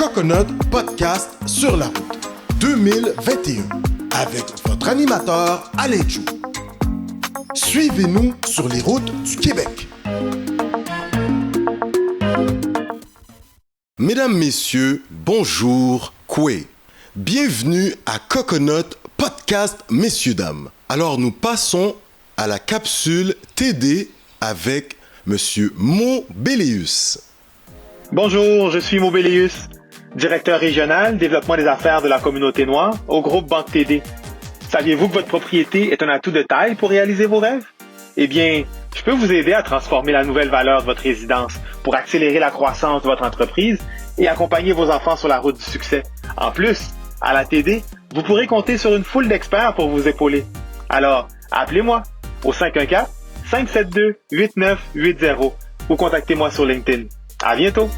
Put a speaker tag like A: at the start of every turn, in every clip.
A: Coconut Podcast sur la route 2021 avec votre animateur Aléjou. Suivez-nous sur les routes du Québec. Mesdames, Messieurs, bonjour, Koué. Bienvenue à Coconut Podcast, messieurs, dames. Alors, nous passons à la capsule TD avec Monsieur Mobélius.
B: Bonjour, je suis Mobélius, directeur régional développement des affaires de la communauté noire au groupe Banque TD. Saviez-vous que votre propriété est un atout de taille pour réaliser vos rêves? Eh bien, je peux vous aider à transformer la nouvelle valeur de votre résidence pour accélérer la croissance de votre entreprise et accompagner vos enfants sur la route du succès. En plus, à la TD, vous pourrez compter sur une foule d'experts pour vous épauler. Alors, appelez-moi au 514-572-8980 ou contactez-moi sur LinkedIn. À bientôt!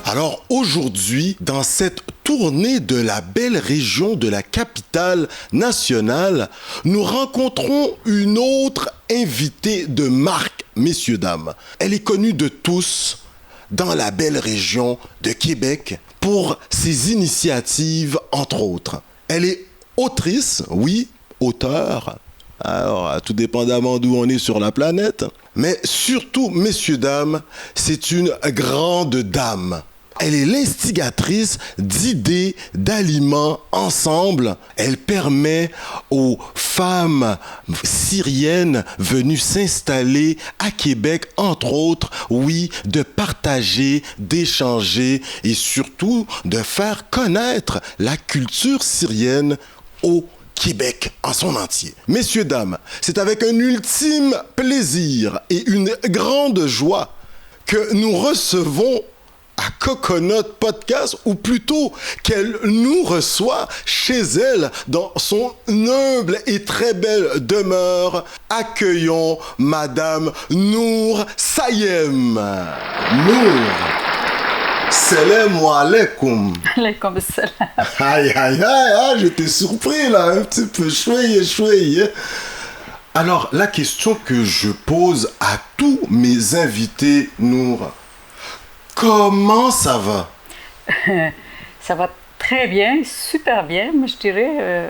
A: Alors aujourd'hui, dans cette tournée de la belle région de la capitale nationale, nous rencontrons une autre invitée de marque, messieurs, dames. Elle est connue de tous dans la belle région de Québec pour ses initiatives, entre autres. Elle est autrice, oui, auteure. Alors, tout dépendamment d'où on est sur la planète. Mais surtout, messieurs, dames, c'est une grande dame. Elle est l'instigatrice d'idées d'aliments ensemble. Elle permet aux femmes syriennes venues s'installer à Québec, entre autres, oui, de partager, d'échanger et surtout de faire connaître la culture syrienne au Québec en son entier. Messieurs, dames, c'est avec un ultime plaisir et une grande joie que nous recevons à Coconut Podcast, ou plutôt qu'elle nous reçoit chez elle dans son humble et très belle demeure. Accueillons Madame Nour Sayem. Nour, salam alaikum.
C: Alaikum salam.
A: Aïe, aïe, aïe, j'étais surpris là, un petit peu chouïe. Alors, la question que je pose à tous mes invités, Nour, comment ça va?
C: Ça va très bien, super bien. Moi, je dirais,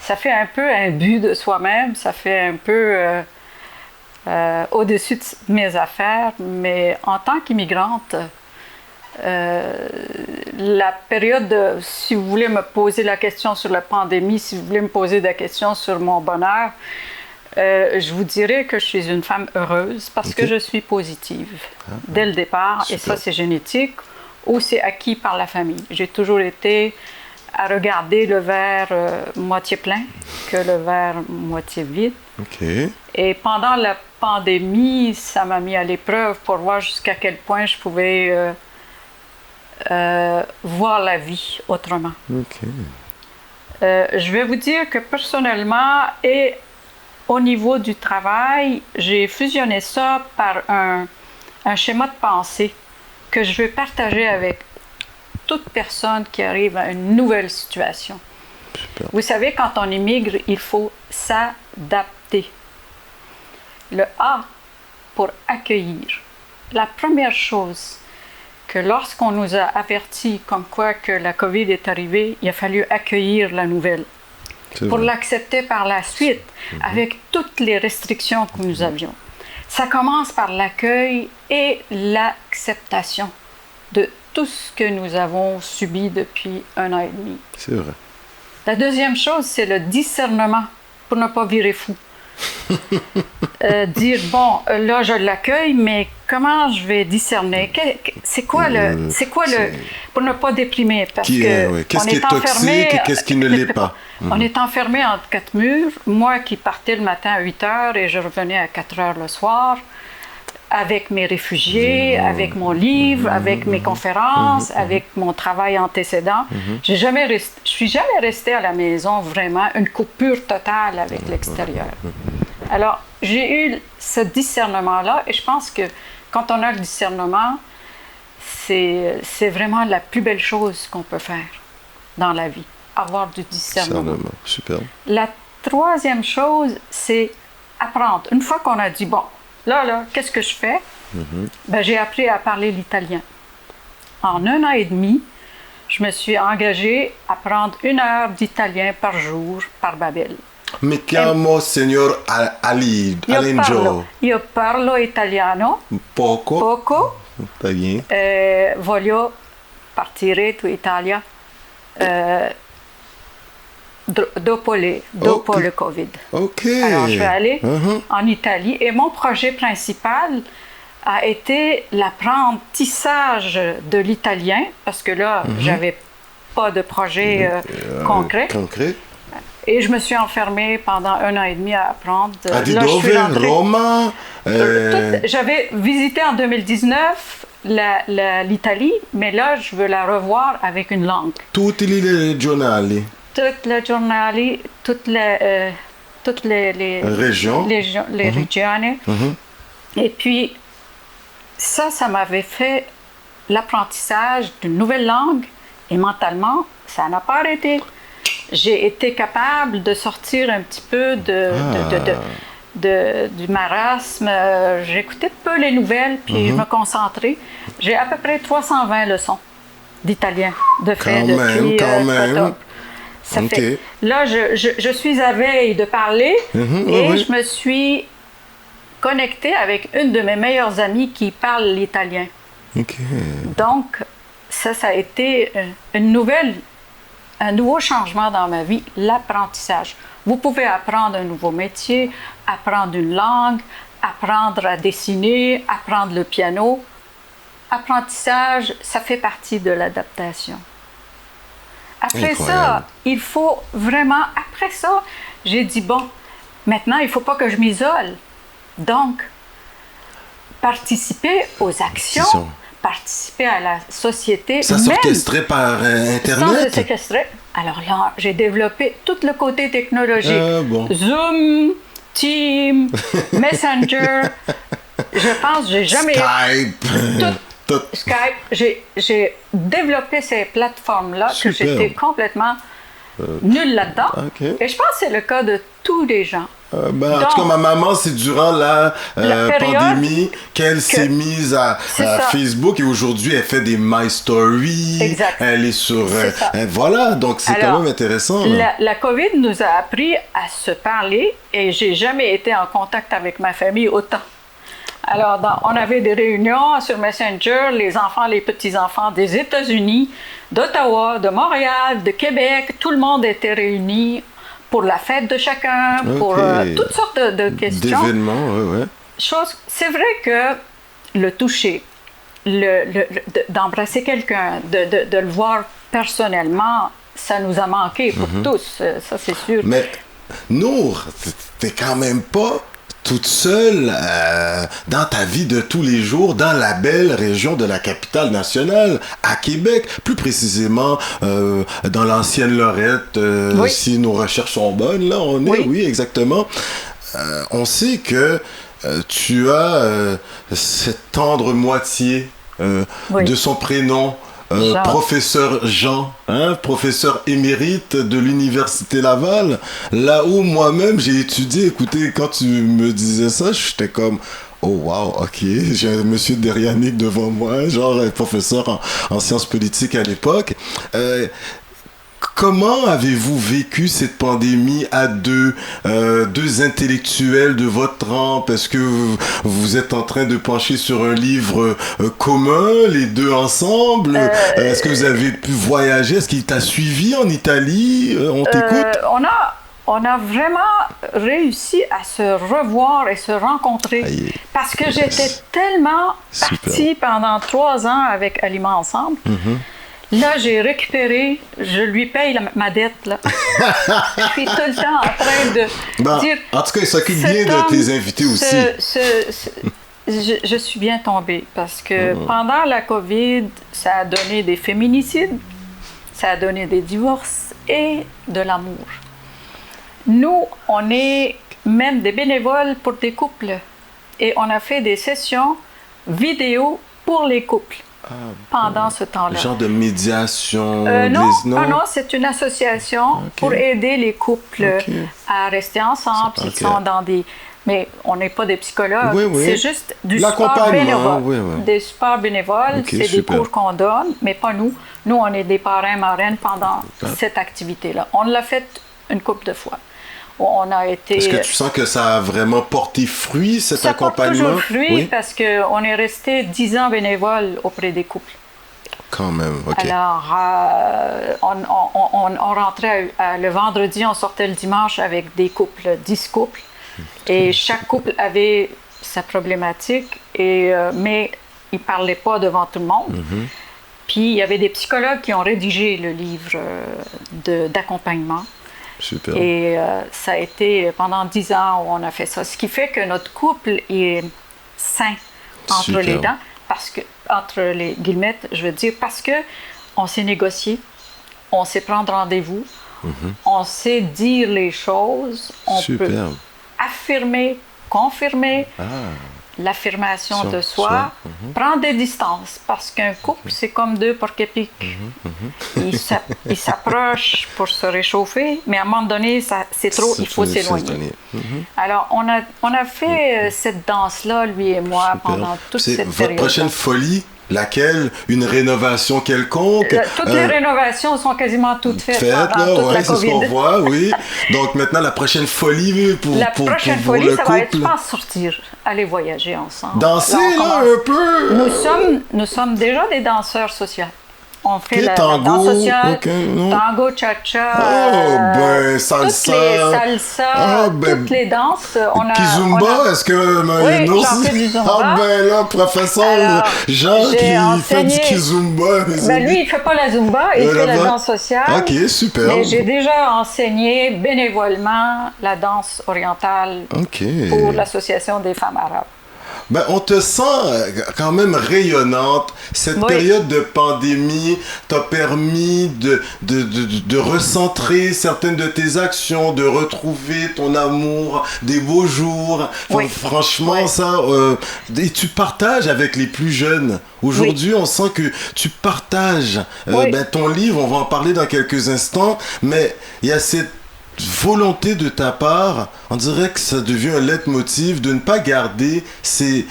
C: ça fait un peu un but de soi-même, ça fait un peu au-dessus de mes affaires, mais en tant qu'immigrante, la période, si vous voulez me poser la question sur la pandémie, si vous voulez me poser la question sur mon bonheur, je vous dirais que je suis une femme heureuse parce que je suis positive dès le départ. Super. Et ça, c'est génétique ou c'est acquis par la famille. J'ai toujours été à regarder le verre moitié plein que le verre moitié vide. Okay. Et pendant la pandémie, ça m'a mis à l'épreuve pour voir jusqu'à quel point je pouvais voir la vie autrement. Okay. Je vais vous dire que personnellement et au niveau du travail, j'ai fusionné ça par un schéma de pensée que je veux partager avec toute personne qui arrive à une nouvelle situation. Super. Vous savez, quand on immigre, il faut s'adapter. Le A pour accueillir. La première chose que lorsqu'on nous a avertis comme quoi que la COVID est arrivée, il a fallu accueillir la nouvelle. Pour l'accepter par la suite, avec toutes les restrictions que nous avions. Ça commence par l'accueil et l'acceptation de tout ce que nous avons subi depuis 1 an et demi.
A: C'est vrai.
C: La deuxième chose, c'est le discernement, pour ne pas virer fou. Dire, bon, là, je l'accueille, mais comment je vais discerner? C'est quoi le... Pour ne pas déprimer, parce que
A: qu'est-ce qui est toxique et qu'est-ce qui ne l'est pas?
C: On est enfermé entre 4 murs. Moi qui partais le matin à 8 heures et je revenais à 4 heures le soir, avec mes réfugiés, avec mon livre, avec mes conférences, avec mon travail antécédent. Je suis jamais restée à la maison vraiment, une coupure totale avec l'extérieur. Alors, j'ai eu ce discernement-là et je pense que quand on a le discernement, c'est vraiment la plus belle chose qu'on peut faire dans la vie, avoir du discernement.
A: Super.
C: La troisième chose, c'est apprendre. Une fois qu'on a dit, bon, là, qu'est-ce que je fais? Ben, j'ai appris à parler l'italien. en 1 an et demi, je me suis engagée à prendre 1 heure d'italien par jour par Babel.
A: Mi chiamo signor Alenjo.
C: Io parlo italiano poco.
A: Très bien.
C: Voglio partire to Italia dopo le Covid.
A: OK.
C: Alors, je vais aller en Italie. Et mon projet principal a été l'apprentissage de l'italien, parce que là, j'avais pas de projet concret. Et je me suis enfermée pendant 1 an et demi à apprendre.
A: À Dove, Roma.
C: J'avais visité en 2019 l'Italie, mais là, je veux la revoir avec une langue.
A: Tutti i giornali.
C: Toutes les journali, toutes les
A: régions.
C: Les régions. Et puis, ça m'avait fait l'apprentissage d'une nouvelle langue. Et mentalement, ça n'a pas arrêté. J'ai été capable de sortir un petit peu du marasme. J'écoutais peu les nouvelles, puis je me concentrais. J'ai à peu près 320 leçons d'italien de fait depuis octobre. Ça fait. Là, je suis à veille de parler et je me suis connectée avec une de mes meilleures amies qui parle l'italien. Donc, ça a été un nouveau changement dans ma vie, l'apprentissage. Vous pouvez apprendre un nouveau métier, apprendre une langue, apprendre à dessiner, apprendre le piano. Apprentissage, ça fait partie de l'adaptation. Après ça, il faut vraiment... Après ça, j'ai dit, bon, maintenant, il ne faut pas que je m'isole. Donc, participer aux actions, participer à la société.
A: Ça s'orchestrait par Internet? Ça
C: s'orchestrait. Alors là, j'ai développé tout le côté technologique. Zoom, Teams, Messenger. Je pense que j'ai jamais... Skype. J'ai développé ces plateformes-là que j'étais complètement nulle là-dedans. Et je pense que c'est le cas de tous les gens.
A: En tout cas, ma maman, c'est durant la pandémie qu'elle s'est mise à Facebook et aujourd'hui, elle fait des My Stories.
C: Exact.
A: Elle est sur... voilà, donc c'est quand même intéressant.
C: La COVID nous a appris à se parler et j'ai jamais été en contact avec ma famille autant. Alors, on avait des réunions sur Messenger, les petits-enfants des États-Unis, d'Ottawa, de Montréal, de Québec, tout le monde était réuni pour la fête de chacun, pour toutes sortes de questions.
A: D'événements,
C: C'est vrai que le toucher, d'embrasser quelqu'un, de le voir personnellement, ça nous a manqué pour tous, ça c'est sûr.
A: Mais Nour, t'es quand même pas toute seule dans ta vie de tous les jours, dans la belle région de la capitale nationale, à Québec, plus précisément dans l'ancienne Lorette, si nos recherches sont bonnes, là on est, oui exactement. On sait que tu as cette tendre moitié de son prénom, professeur Jean, professeur émérite de l'Université Laval, là où moi-même j'ai étudié. Écoutez, quand tu me disais ça, j'étais comme... Oh wow, ok, j'ai un monsieur Derianic devant moi, genre professeur en sciences politiques à l'époque. Comment avez-vous vécu cette pandémie à deux intellectuels de votre rang? Parce que vous êtes en train de pencher sur un livre commun, les deux ensemble. Est-ce que vous avez pu voyager? Est-ce qu'il t'a suivi en Italie? On t'écoute?
C: On a vraiment réussi à se revoir et se rencontrer. Parce que j'étais tellement partie pendant 3 ans avec Aliments Ensemble. Là, j'ai récupéré, je lui paye ma dette, là. Je suis tout le temps en train de dire...
A: En tout cas, il s'occupe bien de tes invités aussi.
C: Je suis bien tombée parce que pendant la COVID, ça a donné des féminicides, ça a donné des divorces et de l'amour. Nous, on est même des bénévoles pour des couples et on a fait des sessions vidéo pour les couples. Pendant ce temps-là.
A: Genre de médiation?
C: Non, c'est une association pour aider les couples à rester ensemble s'ils sont dans des mais on n'est pas des psychologues.
A: Oui, oui.
C: C'est juste du support bénévole.
A: Oui, oui.
C: Des supports bénévoles,
A: Okay,
C: c'est
A: super.
C: des cours qu'on donne, mais pas nous. Nous, on est des parrains, marraines pendant cette activité-là. On l'a fait une couple de fois. On a été...
A: Est-ce que tu sens que ça a vraiment porté fruit, cet accompagnement?
C: Ça porte toujours fruit
A: Oui?
C: parce qu'on est resté 10 ans bénévole auprès des couples.
A: Quand même, OK.
C: Alors, on rentrait le vendredi, on sortait le dimanche avec des couples, 10 couples. Et chaque couple avait sa problématique, mais ils ne parlaient pas devant tout le monde. Puis, il y avait des psychologues qui ont rédigé le livre d'accompagnement.
A: Super.
C: Et ça a été pendant 10 ans où on a fait ça. Ce qui fait que notre couple est sain entre
A: Super.
C: les dents, parce que, entre les guillemets, je veux dire, parce que on sait négocier, on sait prendre rendez-vous, on sait dire les choses, on
A: Super.
C: peut affirmer, confirmer l'affirmation de soi, prendre des distances, parce qu'un couple, c'est comme deux porc-épics. Ils s'approchent pour se réchauffer, mais à un moment donné, c'est trop, il faut s'éloigner. Alors, on a fait cette danse-là, lui et moi,
A: Super.
C: pendant toute cette période.
A: Votre prochaine folie? Laquelle? Une rénovation quelconque?
C: Toutes les rénovations sont quasiment toutes faites pendant toute la
A: c'est ce qu'on
C: COVID.
A: voit, oui. Donc maintenant, la prochaine folie pour
C: La prochaine
A: pour
C: folie,
A: le
C: ça
A: couple.
C: va être, je pense, sortir, aller voyager ensemble.
A: Danser,
C: on
A: là,
C: commence.
A: un peu.
C: Nous sommes déjà des danseurs sociaux. On fait
A: Ok,
C: la
A: tango,
C: danse sociale,
A: ok, non.
C: tango, cha-cha,
A: Salsa.
C: toutes les salsa, toutes les danses.
A: Kizumba, est-ce que
C: Oui, j'en fais du Zumba.
A: Ah ben là, professeur
C: Alors,
A: Jean
C: j'ai
A: qui fait
C: enseigné-
A: du Kizumba.
C: Lui, il fait pas la Zumba, il fait la
A: là-bas.
C: danse sociale.
A: Ok, super.
C: Mais j'ai déjà enseigné bénévolement la danse orientale
A: Ok.
C: pour l'Association des femmes arabes.
A: Ben, on te sent quand même rayonnante. Cette
C: Oui.
A: période de pandémie t'a permis de recentrer certaines de tes actions, de retrouver ton amour des beaux jours.
C: Oui.
A: Franchement,
C: Oui.
A: ça... et tu partages avec les plus jeunes. Aujourd'hui, on sent que tu partages
C: Oui.
A: ton livre. On va en parler dans quelques instants. Mais il y a cette volonté de ta part, on dirait que ça devient un leitmotiv de ne pas garder ces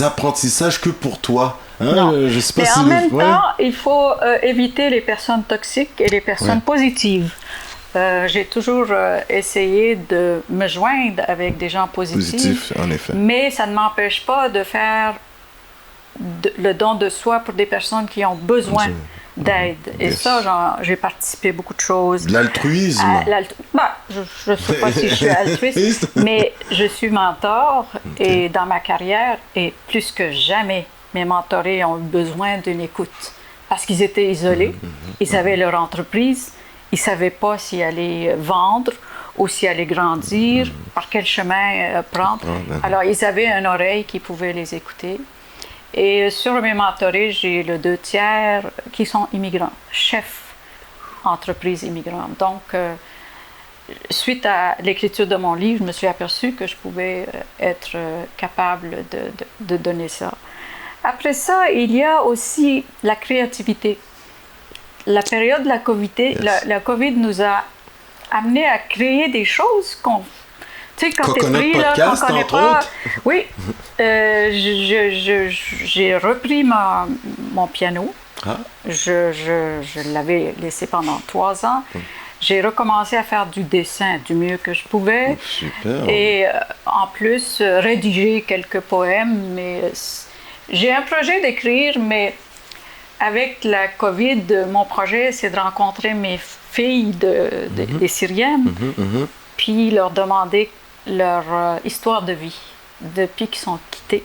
A: apprentissages que pour toi. Hein?
C: Non.
A: Je sais pas
C: Mais
A: si
C: en même
A: ouais.
C: temps, il faut éviter les personnes toxiques et les personnes positives. J'ai toujours essayé de me joindre avec des gens positifs.
A: Positif, en effet.
C: Mais ça ne m'empêche pas de faire le don de soi pour des personnes qui ont besoin d'aide. Et
A: Yes.
C: ça, j'ai participé à beaucoup de choses.
A: De l'altruisme.
C: Je ne sais pas si je suis altruiste, mais je suis mentor et dans ma carrière, et plus que jamais, mes mentorés ont eu besoin d'une écoute parce qu'ils étaient isolés, ils avaient leur entreprise, ils ne savaient pas s'ils allaient vendre ou s'ils allaient grandir, par quel chemin prendre. Alors, ils avaient une oreille qui pouvait les écouter. Et sur mes mentorés, j'ai le 2/3 qui sont immigrants, chefs entreprises immigrantes. Donc, suite à l'écriture de mon livre, je me suis aperçue que je pouvais être capable de donner ça. Après ça, il y a aussi la créativité. La période de la COVID, la COVID nous a amené à créer des choses qu'on... Tu sais, quand t'es
A: Coconut
C: pris, là,
A: Podcast,
C: qu'on connaît
A: entre
C: pas...
A: autres.
C: Oui, j'ai repris mon piano.
A: Ah.
C: Je l'avais laissé pendant 3 ans. J'ai recommencé à faire du dessin du mieux que je pouvais.
A: Super.
C: Et en plus, rédiger quelques poèmes. Mais j'ai un projet d'écrire, mais avec la COVID, mon projet, c'est de rencontrer mes filles des Syriennes, puis leur demander leur histoire de vie, depuis qu'ils sont quittés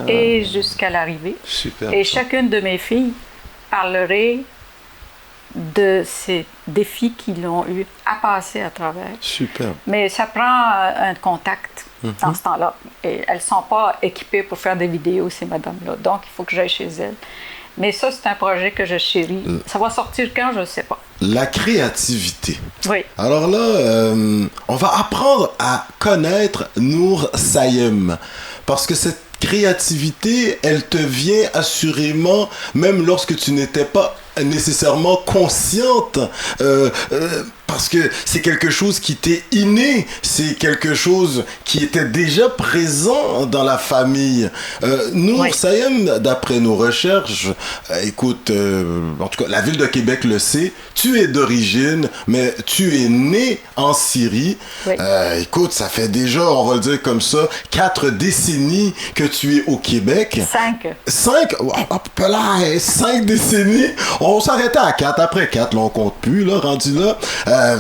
C: et jusqu'à l'arrivée.
A: Super.
C: Et chacune de mes filles parlerait de ces défis qu'ils ont eu à passer à travers.
A: Super.
C: Mais ça prend un contact dans ce temps-là. Et elles ne sont pas équipées pour faire des vidéos, ces madames-là. Donc, il faut que j'aille chez elles. Mais ça, c'est un projet que je chéris. Ça va sortir quand, je ne sais pas.
A: La créativité.
C: Oui.
A: Alors là, on va apprendre à connaître Nour Sayem. Parce que cette créativité, elle te vient assurément, même lorsque tu n'étais pas nécessairement consciente. parce que c'est quelque chose qui t'est inné, c'est quelque chose qui était déjà présent dans la famille. Nour Sayem, d'après nos recherches, écoute, en tout cas, la ville de Québec le sait, tu es d'origine, mais tu es né en Syrie. Oui. Écoute, ça fait déjà, on va le dire comme ça, 4 décennies que tu es au Québec. 5? Là, 5 décennies. On s'arrêtait à 4. Après 4, là, on compte plus, là, rendu là.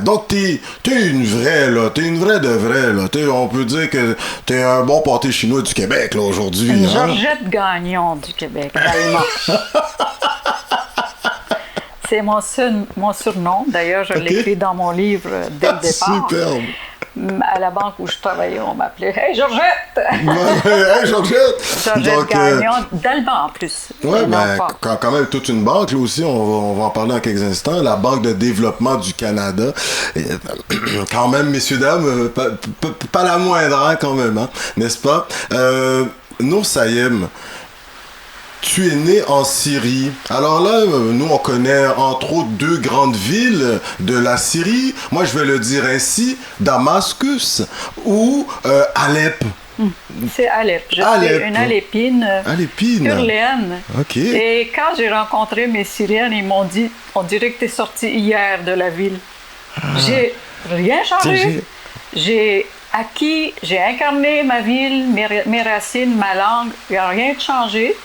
A: Donc, t'es une vraie, là. T'es une vraie de vraie, là. On peut dire que t'es un bon pâté chinois du Québec, là, aujourd'hui.
C: Une Georgette Gagnon du Québec, allemand. C'est mon surnom. D'ailleurs, je l'écris dans mon livre dès le départ.
A: Superbe.
C: À la banque où je travaillais, on m'appelait « Hey, Georgette! »
A: Hey, Georgette!
C: Georgette Gagnon, d'Alban en plus.
A: Oui, ben, quand même toute une banque, là aussi, on va en parler dans quelques instants, la Banque de développement du Canada. Et, quand même, messieurs, dames, pas la moindre, hein, quand même, hein, n'est-ce pas? Nour Sayem, tu es né en Syrie. Alors là, nous, on connaît entre autres 2 grandes villes de la Syrie. Moi, je vais le dire ainsi, Damascus ou Alep.
C: C'est Alep. Je suis une Alépine. Hurléenne.
A: OK.
C: Et quand j'ai rencontré mes Syriennes, ils m'ont dit, on dirait que tu es sorti hier de la ville. J'ai rien changé. J'ai incarné ma ville, mes racines, ma langue. Il n'y a rien de changé.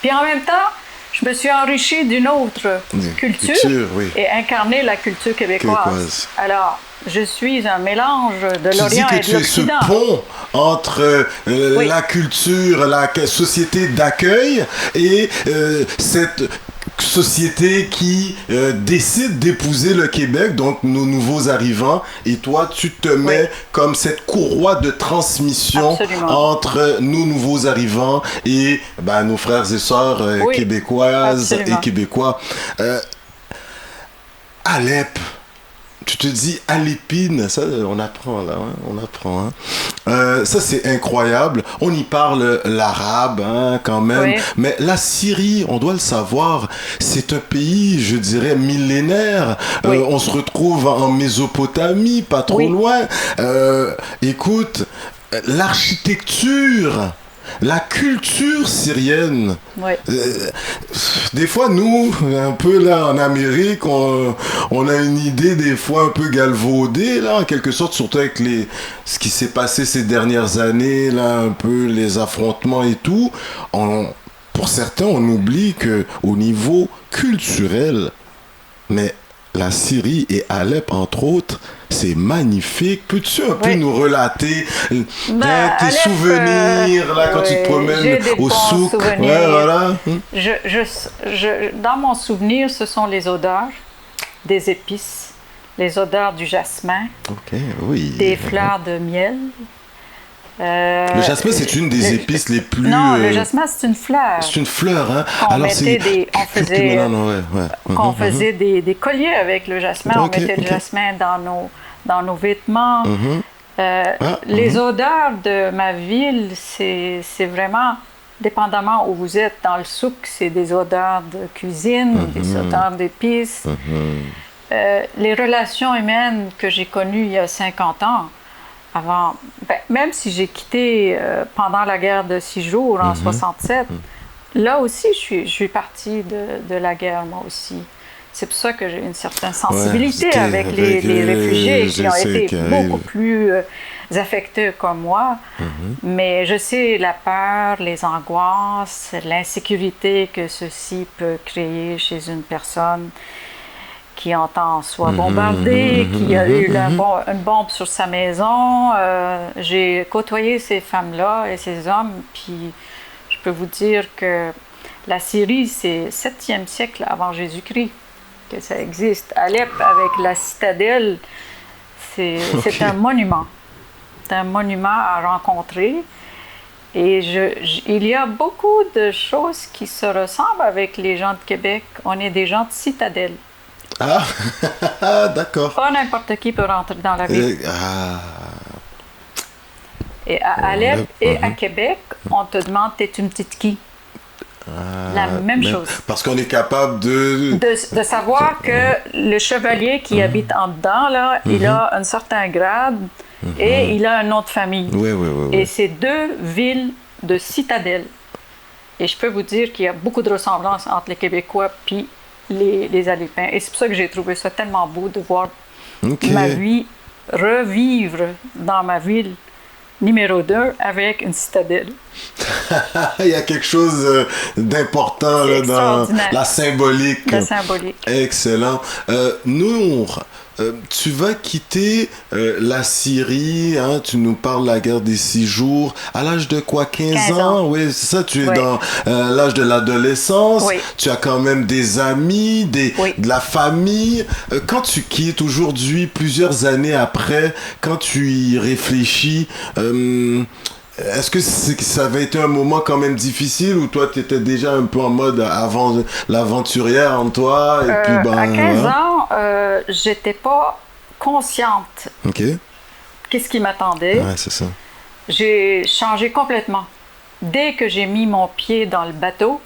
C: Puis en même temps, je me suis enrichie d'une autre culture et incarné la culture québécoise. Alors, je suis un mélange de l'Orient et de l'Occident. Tu dis que tu es ce pont
A: entre la culture, la société d'accueil et cette société qui décide d'épouser le Québec, donc nos nouveaux arrivants, et toi, tu te mets comme cette courroie de transmission entre nos nouveaux arrivants et nos frères et sœurs québécoises et québécois. Alep. Tu te dis Alépine, ça on apprend là, hein? On apprend. Hein? Ça c'est incroyable. On y parle l'arabe, hein, quand même. Mais la Syrie, on doit le savoir, c'est un pays, je dirais, millénaire. On se retrouve en Mésopotamie, pas trop loin. Écoute, l'architecture. La culture syrienne. Des fois, nous, un peu là en Amérique, on a une idée des fois un peu galvaudée, là, en quelque sorte, surtout avec ce qui s'est passé ces dernières années, là, un peu les affrontements et tout. Pour certains, on oublie qu'au niveau culturel, mais la Syrie et Alep, entre autres, c'est magnifique. Peux-tu un peu nous relater tes souvenirs là, quand tu te promènes au souk? Voilà.
C: Dans mon souvenir, ce sont les odeurs des épices, les odeurs du jasmin, des fleurs de miel.
A: Le jasmin, c'est une des épices les plus...
C: Non, le jasmin, c'est une fleur.
A: C'est une fleur, hein?
C: On faisait des colliers avec le jasmin. On mettait le jasmin dans nos vêtements. Les odeurs de ma ville, c'est vraiment... Dépendamment où vous êtes, dans le souk, c'est des odeurs de cuisine, des odeurs d'épices. Les relations humaines que j'ai connues il y a 50 ans, avant, même si j'ai quitté pendant la guerre de 6 jours en 67, là aussi, je suis partie de la guerre, moi aussi. C'est pour ça que j'ai une certaine sensibilité avec les réfugiés qui ont été beaucoup plus affectés comme moi. Mais je sais la peur, les angoisses, l'insécurité que ceci peut créer chez une personne qui entend soit bombardé, qui a eu une bombe sur sa maison. J'ai côtoyé ces femmes-là et ces hommes, puis je peux vous dire que la Syrie, c'est 7e siècle avant Jésus-Christ que ça existe. Alep, avec la citadelle, c'est un monument. C'est un monument à rencontrer. Et il y a beaucoup de choses qui se ressemblent avec les gens de Québec. On est des gens de citadelle.
A: Ah, d'accord.
C: Pas n'importe qui peut rentrer dans la ville. Et à Alep et à Québec, on te demande, t'es une petite qui? La même chose.
A: Parce qu'on est capable
C: de savoir que le chevalier qui habite en dedans, là, il a un certain grade et il a un nom de famille.
A: Oui.
C: Et c'est deux villes de citadelles. Et je peux vous dire qu'il y a beaucoup de ressemblances entre les Québécois puis les Alépins. Et c'est pour ça que j'ai trouvé ça tellement beau de voir ma vie revivre dans ma ville numéro 2 avec une citadelle.
A: Il y a quelque chose d'important là, dans la symbolique.
C: La symbolique.
A: Excellent. Nour, tu vas quitter la Syrie, hein, tu nous parles de la guerre des 6 jours, à l'âge de quoi, 15 ans? Oui, c'est ça, tu es dans l'âge de l'adolescence, tu as quand même des amis, de la famille. Quand tu quittes aujourd'hui, plusieurs années après, quand tu y réfléchis, est-ce que ça avait été un moment quand même difficile ou toi tu étais déjà un peu en mode avant l'aventurière en toi et puis
C: à 15 ans, j'étais pas consciente. Qu'est-ce qui m'attendait?
A: Ouais, c'est ça.
C: J'ai changé complètement. Dès que j'ai mis mon pied dans le bateau,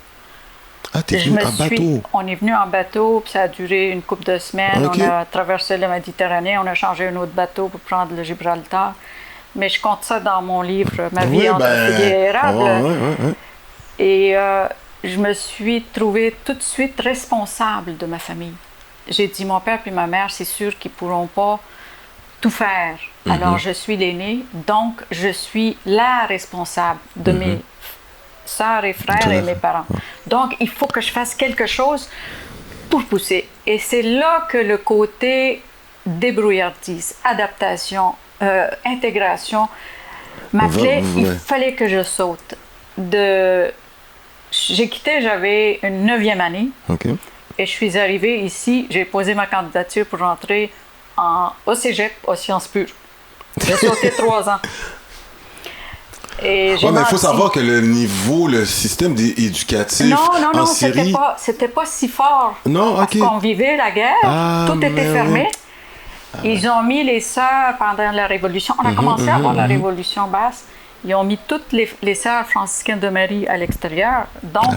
A: t'es venu en bateau?
C: On est venu en bateau, puis ça a duré une couple de semaines. On a traversé la Méditerranée, on a changé un autre bateau pour prendre le Gibraltar. Mais je compte ça dans mon livre, Ma vie entre figuier et érable. Et je me suis trouvée tout de suite responsable de ma famille. J'ai dit, mon père et ma mère, c'est sûr qu'ils ne pourront pas tout faire. Alors, je suis l'aînée, donc je suis la responsable de mes sœurs et frères et mes parents. Donc, il faut que je fasse quelque chose pour pousser. Et c'est là que le côté débrouillardise, adaptation, intégration m'appelait, il fallait que je saute. J'ai quitté, j'avais une 9e année et je suis arrivée ici, j'ai posé ma candidature pour rentrer au cégep, aux sciences pures. J'ai sauté 3 ans. Et
A: mais il faut savoir que le système éducatif en Syrie...
C: c'était pas si fort.
A: Non,
C: parce qu'on vivait la guerre, tout était fermé. Ils ont mis les sœurs pendant la Révolution. On a commencé à avoir la Révolution basse. Ils ont mis toutes les sœurs franciscaines de Marie à l'extérieur. Donc,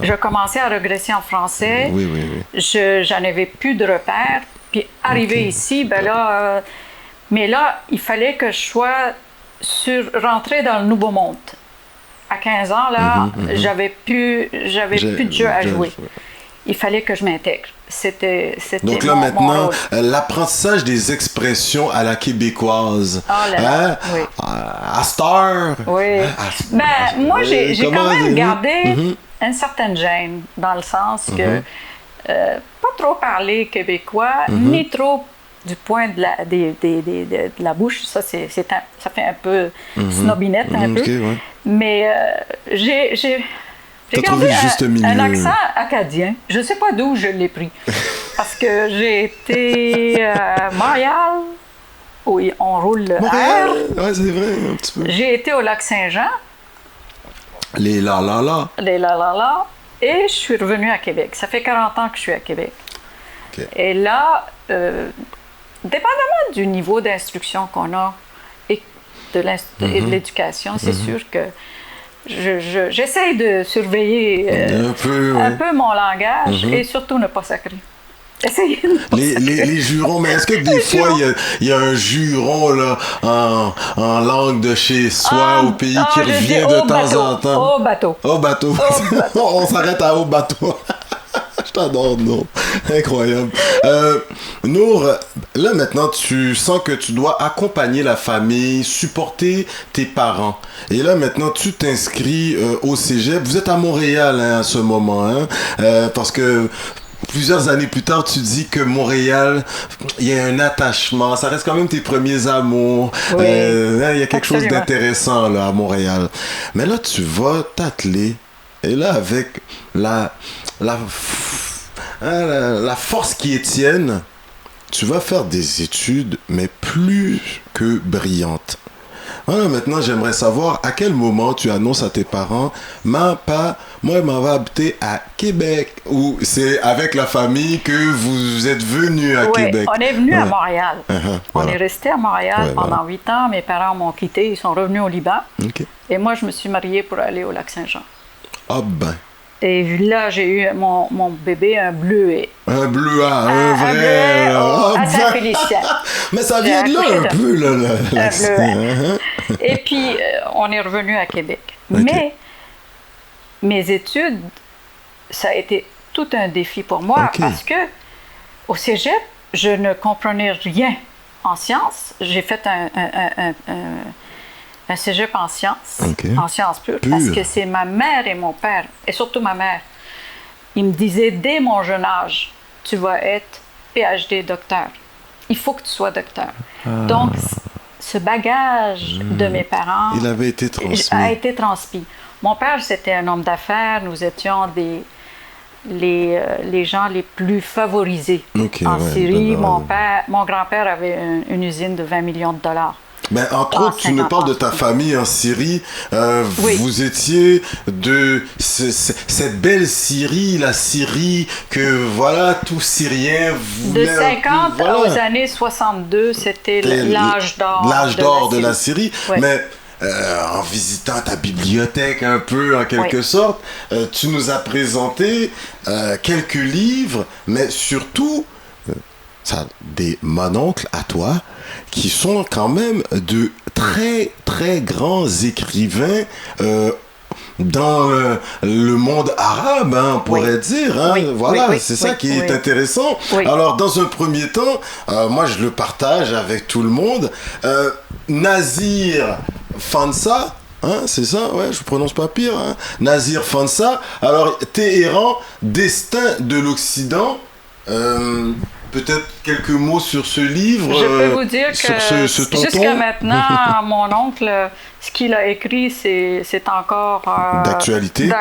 C: je commençais à regresser en français. J'en avais plus de repères. Puis, arrivé ici, mais là, il fallait que je sois rentrée dans le nouveau monde. À 15 ans, là, j'avais plus de jeu à jouer. Il fallait que je m'intègre. C'était
A: donc là, maintenant, l'apprentissage des expressions à la québécoise.
C: Oh là là,
A: à Star.
C: Oui. Moi, j'ai quand même gardé une certaine gêne, dans le sens que pas trop parler québécois, ni trop du point de la bouche. Ça, ça fait un peu snobinette, un peu. Mais j'ai gardé un accent acadien. Je ne sais pas d'où je l'ai pris. Parce que j'ai été à Montréal, où on roule le R.
A: Ouais, c'est vrai, un petit peu.
C: J'ai été au Lac-Saint-Jean.
A: Les la-la-la.
C: Les la-la-la. Et je suis revenue à Québec. Ça fait 40 ans que je suis à Québec. Et là, dépendamment du niveau d'instruction qu'on a et de l'éducation, c'est sûr que j'essaye de surveiller un peu mon langage et surtout ne pas sacrer. Essayez
A: les jurons, mais est-ce que des fois il y a un juron là, en langue de chez soi au pays qui revient de temps en temps?
C: Au bateau.
A: Au bateau. On s'arrête à au bateau. Je t'adore, Nour. Incroyable. Nour, là maintenant, tu sens que tu dois accompagner la famille, supporter tes parents. Et là maintenant, tu t'inscris au cégep. Vous êtes à Montréal à ce moment, parce que plusieurs années plus tard, tu dis que Montréal, il y a un attachement. Ça reste quand même tes premiers amours.
C: Oui,
A: il y a quelque chose d'intéressant là, à Montréal. Mais là, tu vas t'atteler. Et là, avec la force qui est tienne, tu vas faire des études, mais plus que brillantes. Voilà, maintenant, j'aimerais savoir à quel moment tu annonces à tes parents, moi, je m'en vais habiter à Québec, ou c'est avec la famille que vous êtes venu à Québec.
C: On est venu à Montréal. On est resté à Montréal pendant 8 ans. Mes parents m'ont quitté, ils sont revenus au Liban. Et moi, je me suis mariée pour aller au Lac-Saint-Jean.
A: Ah ben.
C: Et là, j'ai eu mon bébé, un bleuet.
A: Un bleuet, un vrai.
C: À Saint-Félicien.
A: Mais ça vient de là un peu, là.
C: Et puis, on est revenu à Québec.
A: Okay.
C: Mais mes études, ça a été tout un défi pour moi parce que au cégep, je ne comprenais rien en sciences. J'ai fait un cégep en sciences, en sciences pures, parce que c'est ma mère et mon père, et surtout ma mère, ils me disaient dès mon jeune âge, tu vas être PhD docteur. Il faut que tu sois docteur. Donc, ce bagage de mes parents
A: il avait été transmis.
C: A été transmis. Mon père, c'était un homme d'affaires. Nous étions les gens les plus favorisés en Syrie. Mon grand-père avait une usine de 20 millions de dollars.
A: Mais entre autres, tu nous parles de ta famille en Syrie. Vous étiez de cette belle Syrie, la Syrie que, voilà, tout Syrien voulait...
C: De 50 aux années 62, c'était l'âge d'or.
A: L'âge d'or de la Syrie. Ouais. Mais en visitant ta bibliothèque un peu, en quelque sorte, tu nous as présenté quelques livres, mais surtout... des mononcles à toi qui sont quand même de très très grands écrivains dans le monde arabe, hein, on pourrait dire. Hein, voilà, c'est ça qui est intéressant. Alors, dans un premier temps, moi je le partage avec tout le monde. Nazir Fansa, hein, c'est ça, ouais, je prononce pas pire. Hein. Nazir Fansa. Alors, Téhéran, destin de l'Occident. Peut-être quelques mots sur ce livre.
C: Je peux vous dire que jusqu'à maintenant, mon oncle, ce qu'il a écrit, c'est encore d'actualité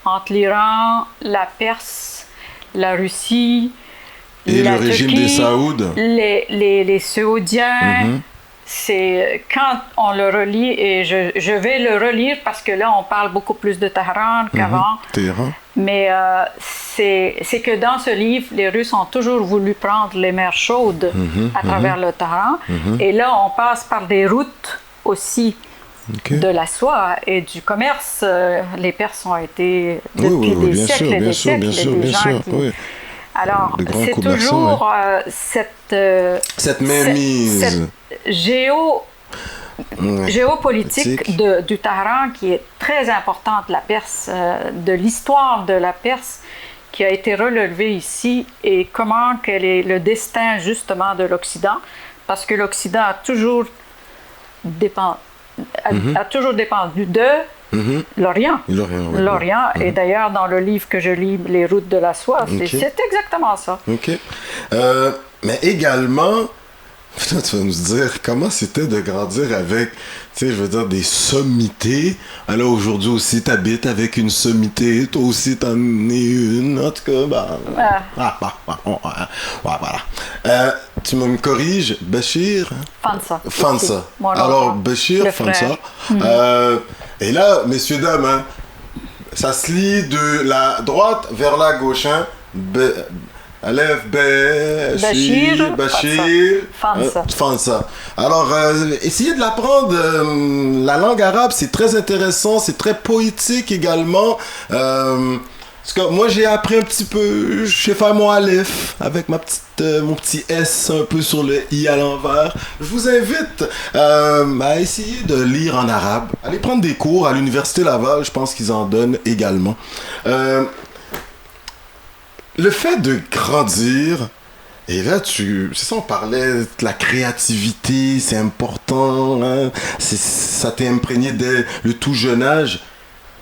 C: entre l'Iran, la Perse, la Russie,
A: et
C: la
A: le régime
C: Turquie,
A: des Saouds.
C: Les Saoudiens. C'est quand on le relit, et je vais le relire parce que là, on parle beaucoup plus de Téhéran qu'avant.
A: Téhéran.
C: Mais c'est que dans ce livre, les Russes ont toujours voulu prendre les mers chaudes à travers le Téhéran. Et là, on passe par des routes aussi de la soie et du commerce. Les Perses ont été, depuis des siècles et des siècles, des gens qui... Alors, c'est toujours
A: cette mainmise.
C: Géopolitique du Téhéran qui est très importante, la Perse, de l'histoire de la Perse qui a été relevée ici, et comment quel est le destin justement de l'Occident, parce que l'Occident a toujours dépendu de l'Orient. L'Orient, et d'ailleurs dans le livre que je lis, Les routes de la soie, c'est exactement ça.
A: Mais également, tu vas nous dire comment c'était de grandir avec, tu sais, je veux dire, des sommités. Alors aujourd'hui aussi, t'habites avec une sommité, toi aussi t'en es une, en tout cas, voilà. Tu me corriges, Bachir? Fansa. Alors, Bachir, Fansa. Et là, messieurs, dames, hein, ça se lit de la droite vers la gauche, hein. Aleph, Bachir, Fansa. Alors, essayez de l'apprendre. La langue arabe, c'est très intéressant, c'est très poétique également. Parce que moi, j'ai appris un petit peu, je sais faire mon Aleph avec mon petit S un peu sur le I à l'envers. Je vous invite à essayer de lire en arabe. Allez prendre des cours à l'Université Laval, je pense qu'ils en donnent également. Le fait de grandir, et là, c'est ça, on parlait de la créativité, c'est important, hein, ça t'est imprégné dès le tout jeune âge.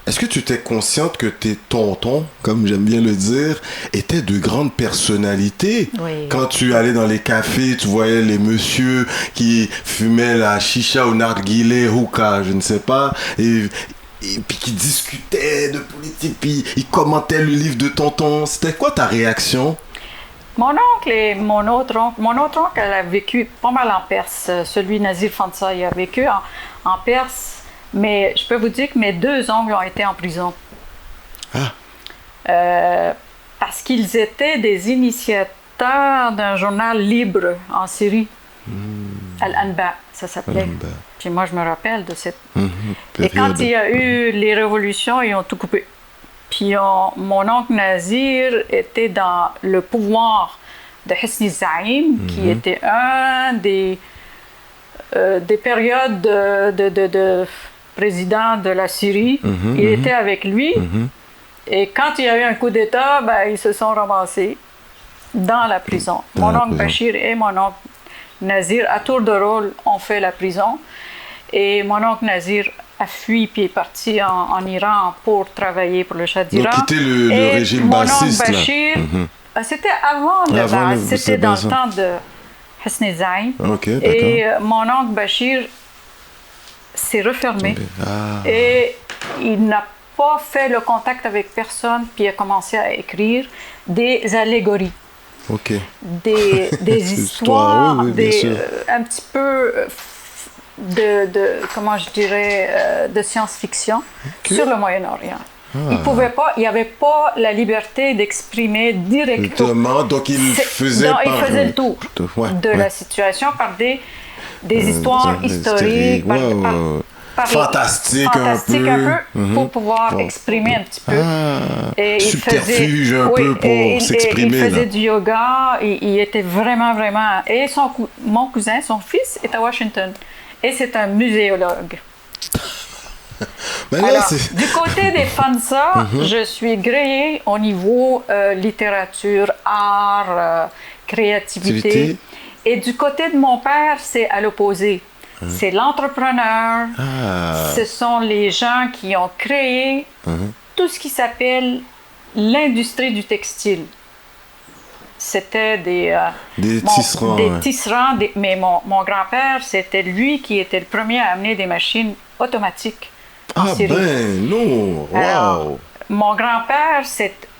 A: Est-ce que tu étais consciente que tes tontons, comme j'aime bien le dire, étaient de grandes personnalités? Quand tu allais dans les cafés, tu voyais les messieurs qui fumaient la chicha ou narguilé, hookah, je ne sais pas, et puis qui discutaient de politique, puis ils commentaient le livre de tonton. C'était quoi ta réaction?
C: Mon oncle et mon autre oncle, elle a vécu pas mal en Perse. Celui Nazir Fansa, il a vécu en Perse. Mais je peux vous dire que mes deux oncles ont été en prison. Parce qu'ils étaient des initiateurs d'un journal libre en Syrie. Al-Anba, ça s'appelait.
A: Al-Anba.
C: Puis moi, je me rappelle de cette... Et
A: Période.
C: quand il y a eu les révolutions, ils ont tout coupé. Puis mon oncle Nazir était dans le pouvoir de Hosni Zaïm, qui était un des périodes de président de la Syrie. Il était avec lui. Et quand il y a eu un coup d'État, ben, ils se sont ramassés dans la prison. Mon oncle Bachir et mon oncle Nazir, à tour de rôle, ont fait la prison. Et mon oncle Nazir a fui puis est parti en Iran pour travailler pour le Shah d'Iran.
A: Donc, quitter le régime bassiste.
C: Mon oncle Bachir, c'était avant le Baas, c'était dans le temps de Hosni Zaïm.
A: Okay,
C: et mon oncle Bachir s'est refermé. Et il n'a pas fait le contact avec personne, puis a commencé à écrire des allégories. Des histoires, un petit peu comment je dirais, de science-fiction sur le Moyen-Orient. Il n'y avait pas la liberté d'exprimer directement.
A: Donc il faisait
C: le tour de la situation par des histoires historiques,
A: fantastique un peu,
C: pour pouvoir exprimer un petit peu.
A: Et subterfuge un peu pour s'exprimer.
C: Il faisait du yoga, il était vraiment... Et mon cousin, son fils, est à Washington. Et c'est un muséologue. Alors, du côté des FANSA, je suis grillée au niveau littérature, art, créativité. Et du côté de mon père, c'est à l'opposé. C'est l'entrepreneur, ce sont les gens qui ont créé tout ce qui s'appelle l'industrie du textile. C'était des tisserands. Mais mon grand-père, c'était lui qui était le premier à amener des machines automatiques en Syrie.
A: Non! Wow!
C: Alors, mon grand-père,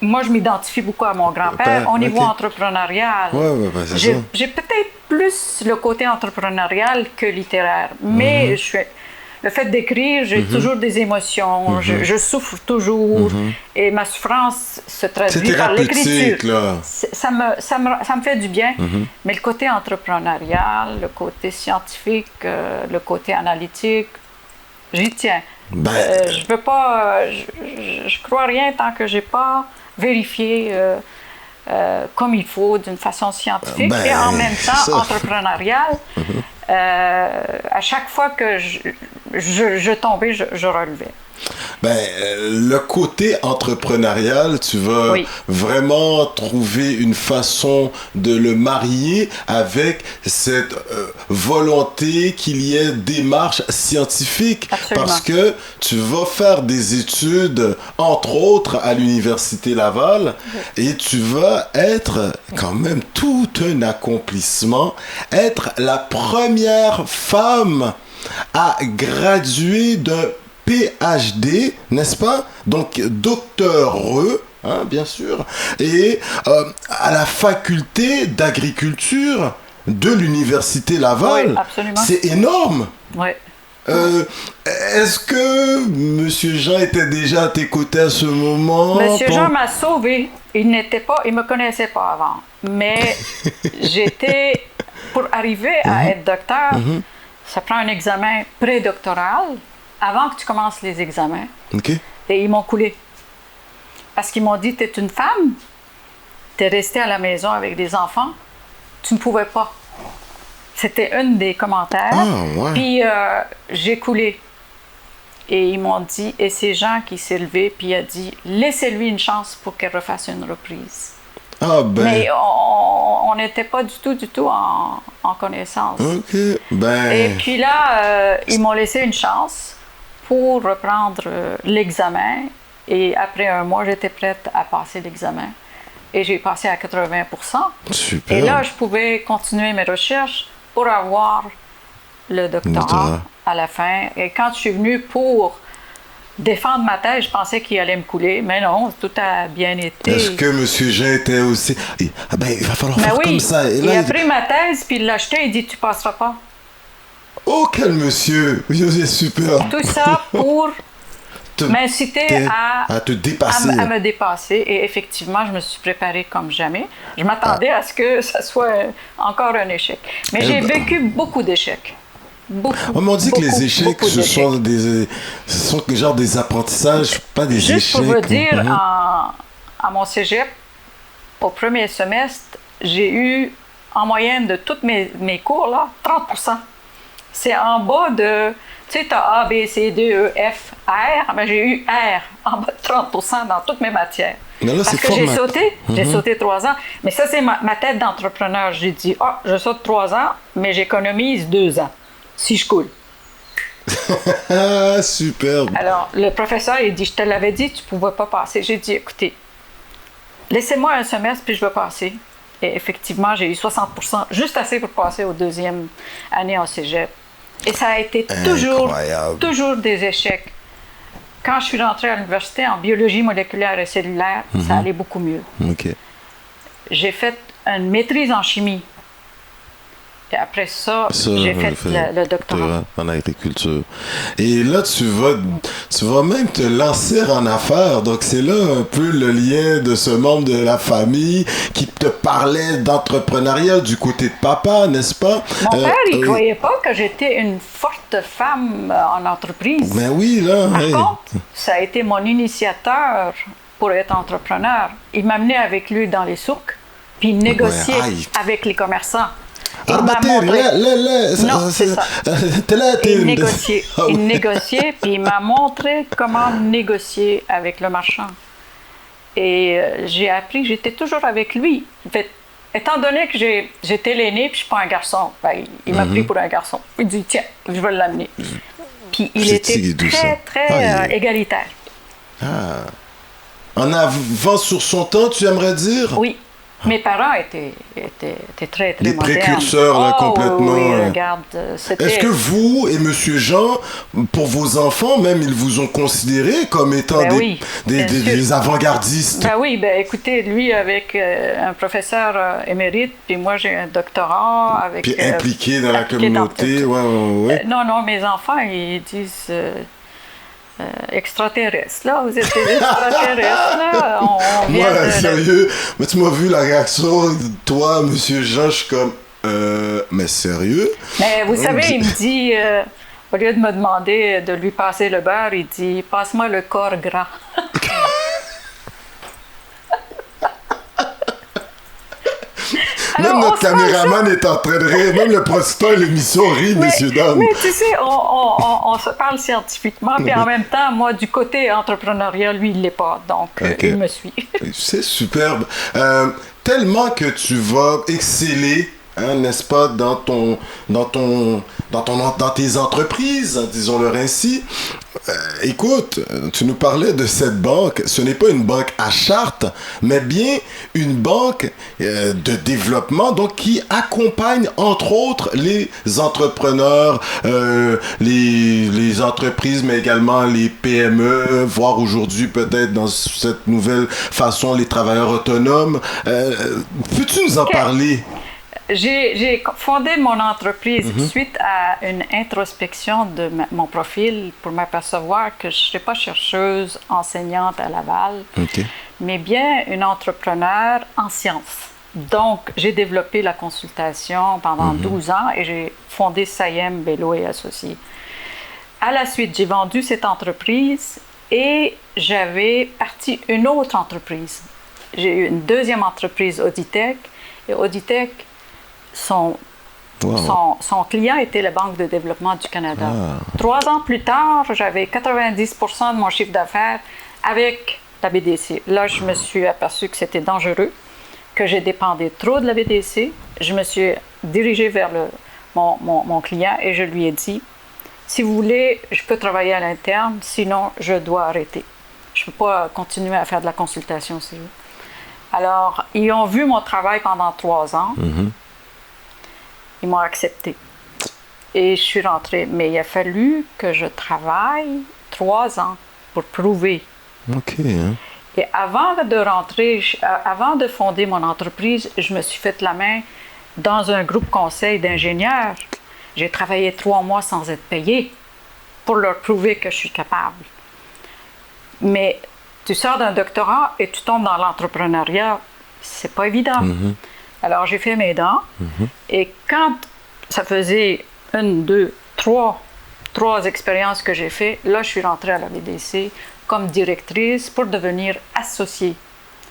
C: moi je m'identifie beaucoup à mon grand-père au niveau entrepreneurial. J'ai peut-être plus le côté entrepreneurial que littéraire, mais le fait d'écrire, j'ai toujours des émotions, je souffre toujours, et ma souffrance se traduit par l'écriture. Ça me fait du bien, mais le côté entrepreneurial, le côté scientifique, le côté analytique, j'y tiens. Je veux pas, je crois rien tant que j'ai pas vérifié comme il faut, d'une façon scientifique et en même temps entrepreneuriale. À chaque fois que je tombais, je relevais.
A: Le côté entrepreneurial, tu vas vraiment trouver une façon de le marier avec cette volonté qu'il y ait démarche scientifique.
C: Absolument.
A: Parce que tu vas faire des études, entre autres, à l'Université Laval, et tu vas être quand même tout un accomplissement, être la première femme à graduer d'un PhD, n'est-ce pas? Donc, docteureux, bien sûr, et à la faculté d'agriculture de l'Université Laval.
C: Oui, absolument.
A: C'est énorme.
C: Oui.
A: Est-ce que M. Jean était déjà à tes côtés à ce moment?
C: M. Jean m'a sauvé. Il me connaissait pas avant. Mais pour arriver à être docteur, ça prend un examen prédoctoral avant que tu commences les examens. Et ils m'ont coulé. Parce qu'ils m'ont dit, tu es une femme, tu es restée à la maison avec des enfants, tu ne pouvais pas. C'était un des commentaires. Puis j'ai coulé. Et ils m'ont dit, et c'est Jean qui s'est levé, puis il a dit, laissez-lui une chance pour qu'elle refasse une reprise. Mais on n'était pas du tout en connaissance. Et puis là, ils m'ont laissé une chance pour reprendre l'examen. Et après un mois, j'étais prête à passer l'examen. Et j'ai passé à 80%.
A: Super.
C: Et là, je pouvais continuer mes recherches pour avoir le doctorat à la fin. Et quand je suis venue pour défendre ma thèse, je pensais qu'il allait me couler. Mais non, tout a bien été.
A: Est-ce que M. Jean était aussi... il va falloir faire comme ça. Et là,
C: il a pris ma thèse, puis il l'a acheté, il dit, tu passeras pas.
A: Oh, quel monsieur! C'est super!
C: Tout ça pour m'incitait
A: à te dépasser.
C: À me dépasser. Et effectivement, je me suis préparée comme jamais. Je m'attendais à ce que ça soit encore un échec. Mais j'ai vécu beaucoup d'échecs.
A: On m'a dit que les échecs, ce sont genre des apprentissages, pas des échecs.
C: Juste pour vous dire, à mon cégep, au premier semestre, j'ai eu, en moyenne de tous mes cours, là, 30%. C'est en bas de... Tu sais, tu as A, B, C, D, E, F, R. Mais j'ai eu R, en bas de 30% dans toutes mes matières.
A: Mais là,
C: parce que j'ai sauté 3 ans. Mais ça, c'est ma tête d'entrepreneur. J'ai dit, je saute 3 ans, mais j'économise 2 ans. Si je coule.
A: Superbe.
C: Alors, le professeur, il dit, je te l'avais dit, tu ne pouvais pas passer. J'ai dit, écoutez, laissez-moi un semestre, puis je vais passer. Et effectivement, j'ai eu 60%, juste assez pour passer aux 2e année en cégep. Et ça a été toujours des échecs. Quand je suis rentrée à l'université en biologie moléculaire et cellulaire, ça allait beaucoup mieux.
A: Okay.
C: J'ai fait une maîtrise en chimie. Et après ça j'ai fait le doctorat.
A: En agriculture. Et là, tu vas même te lancer en affaires. Donc, c'est là un peu le lien de ce membre de la famille qui te parlait d'entrepreneuriat du côté de papa, n'est-ce pas?
C: Mon père, il ne croyait pas que j'étais une forte femme en entreprise.
A: Ben oui, là.
C: Par contre, ça a été mon initiateur pour être entrepreneur. Il m'amenait avec lui dans les souks, puis il négociait avec les commerçants. Non, c'est ça. Il négociait, puis il m'a montré comment négocier avec le marchand. Et j'ai appris, j'étais toujours avec lui. En fait, étant donné que j'étais l'aîné, puis je ne suis pas un garçon, il m'a pris pour un garçon. Il dit, tiens, je vais l'amener. Puis il était très égalitaire.
A: En avant sur son temps, tu aimerais dire?
C: Oui. Mes parents étaient très
A: les
C: modernes.
A: Précurseurs, là, complètement.
C: Oui, regarde,
A: Est-ce que vous et M. Jean, pour vos enfants, même, ils vous ont considéré comme étant des avant-gardistes?
C: Oui, écoutez, lui, avec un professeur émérite, puis moi, j'ai un doctorat.
A: Puis impliqué dans la communauté, ouais.
C: Non, mes enfants, ils disent... extraterrestres, là, vous êtes des extraterrestres, là.
A: Moi, sérieux, mais tu m'as vu la réaction de toi, Monsieur Jean, je suis comme, mais sérieux?
C: Mais vous savez, il me dit, au lieu de me demander de lui passer le beurre, il dit, passe-moi le corps gras.
A: Même notre caméraman est en train de rire, même le producteur et l'émission rit, messieurs, dames.
C: Mais tu sais, on se parle scientifiquement, puis en même temps, moi, du côté entrepreneurial, lui, il ne l'est pas, donc il me suit.
A: C'est superbe. Tellement que tu vas exceller, n'est-ce pas, dans tes entreprises, disons-le ainsi. Écoute, tu nous parlais de cette banque. Ce n'est pas une banque à charte, mais bien une banque de développement, donc qui accompagne entre autres les entrepreneurs, les entreprises, mais également les PME, voire aujourd'hui peut-être dans cette nouvelle façon les travailleurs autonomes. Peux-tu nous en parler?
C: J'ai fondé mon entreprise suite à une introspection de mon profil pour m'apercevoir que je ne serais pas chercheuse, enseignante à Laval, mais bien une entrepreneur en sciences. Donc, j'ai développé la consultation pendant 12 ans et j'ai fondé Sayem, Bello et Associés. À la suite, j'ai vendu cette entreprise et j'avais parti une autre entreprise. J'ai eu une deuxième entreprise, Auditech, et Auditech, son client était la Banque de développement du Canada. 3 ans plus tard, j'avais 90% de mon chiffre d'affaires avec la BDC. Là, je me suis aperçue que c'était dangereux, que j'ai dépendé trop de la BDC. Je me suis dirigée vers mon client et je lui ai dit, si vous voulez, je peux travailler à l'interne, sinon je dois arrêter. Je ne peux pas continuer à faire de la consultation chez eux. Alors, ils ont vu mon travail pendant 3 ans. Ils m'ont accepté. Et je suis rentrée. Mais il a fallu que je travaille 3 ans pour prouver. Et avant de rentrer, avant de fonder mon entreprise, je me suis fait la main dans un groupe conseil d'ingénieurs. J'ai travaillé 3 mois sans être payée pour leur prouver que je suis capable. Mais tu sors d'un doctorat et tu tombes dans l'entrepreneuriat, c'est pas évident. Alors, j'ai fait mes dents. Et quand ça faisait 1, 2, 3 expériences que j'ai fait, là, je suis rentrée à la BDC comme directrice pour devenir associée.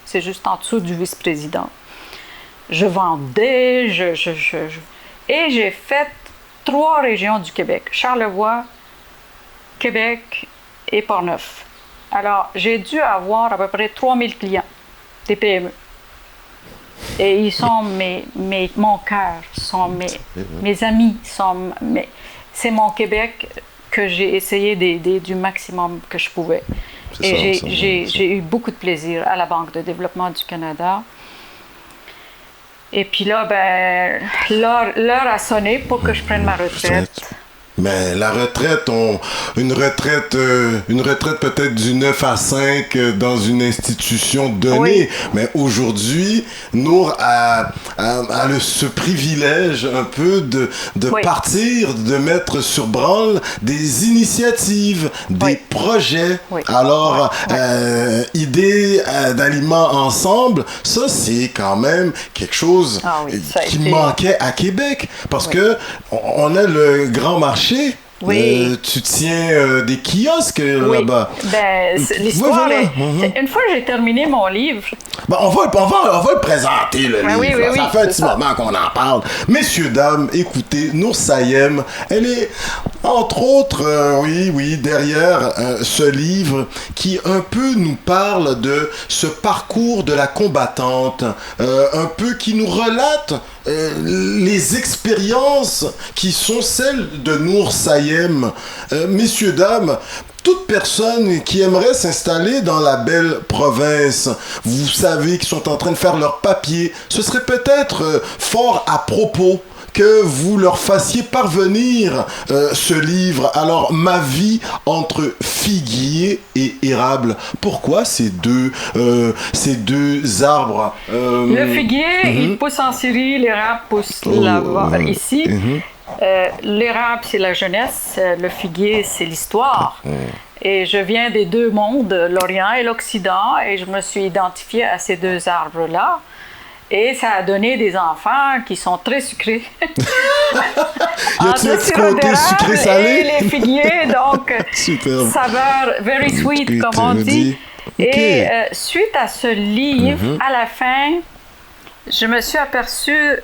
C: C'est juste en dessous du vice-président. Je vendais, et j'ai fait 3 régions du Québec. Charlevoix, Québec et Portneuf. Alors, j'ai dû avoir à peu près 3000 clients, des PME. Et ils sont mon cœur, sont mes amis, c'est mon Québec que j'ai essayé d'aider du maximum que je pouvais. Et j'ai eu beaucoup de plaisir à la Banque de développement du Canada. Et puis là, ben, l'heure a sonné pour que je prenne ma retraite.
A: Mais la retraite, une retraite peut-être du 9 à 5 dans une institution donnée. Oui. Mais aujourd'hui, Nour a ce privilège un peu de oui. partir, de mettre sur branle des initiatives, des oui. projets. Oui. Alors, oui. Idées d'aliments ensemble, ça c'est quand même quelque chose qui manquait à Québec. Parce que on a le grand marché. Oui. Tu tiens des kiosques là-bas.
C: Ben, l'histoire est... Une fois que j'ai terminé mon livre...
A: Ben, on va le présenter, le livre. Oui, ça fait un petit moment qu'on en parle. Messieurs, dames, écoutez, Nour Sayem, elle est, entre autres, derrière ce livre qui un peu nous parle de ce parcours de la combattante, un peu qui nous relate les expériences qui sont celles de Nour Sayem. Messieurs, dames, toute personne qui aimerait s'installer dans la belle province, vous savez qu'ils sont en train de faire leurs papiers, ce serait peut-être fort à propos que vous leur fassiez parvenir ce livre. Alors, ma vie entre figuier et érable. Pourquoi ces deux arbres
C: Le figuier, il pousse en Syrie, l'érable pousse là-bas, ici. L'érable, c'est la jeunesse, le figuier, c'est l'histoire. Et je viens des deux mondes, l'Orient et l'Occident, et je me suis identifiée à ces deux arbres-là. Et ça a donné des enfants qui sont très sucrés.
A: Y a-t-il un petit côté sucré-salé?
C: Et les figuiers, donc saveur very sweet, comme on dit. Okay. Et suite à ce livre, à la fin, je me suis aperçue,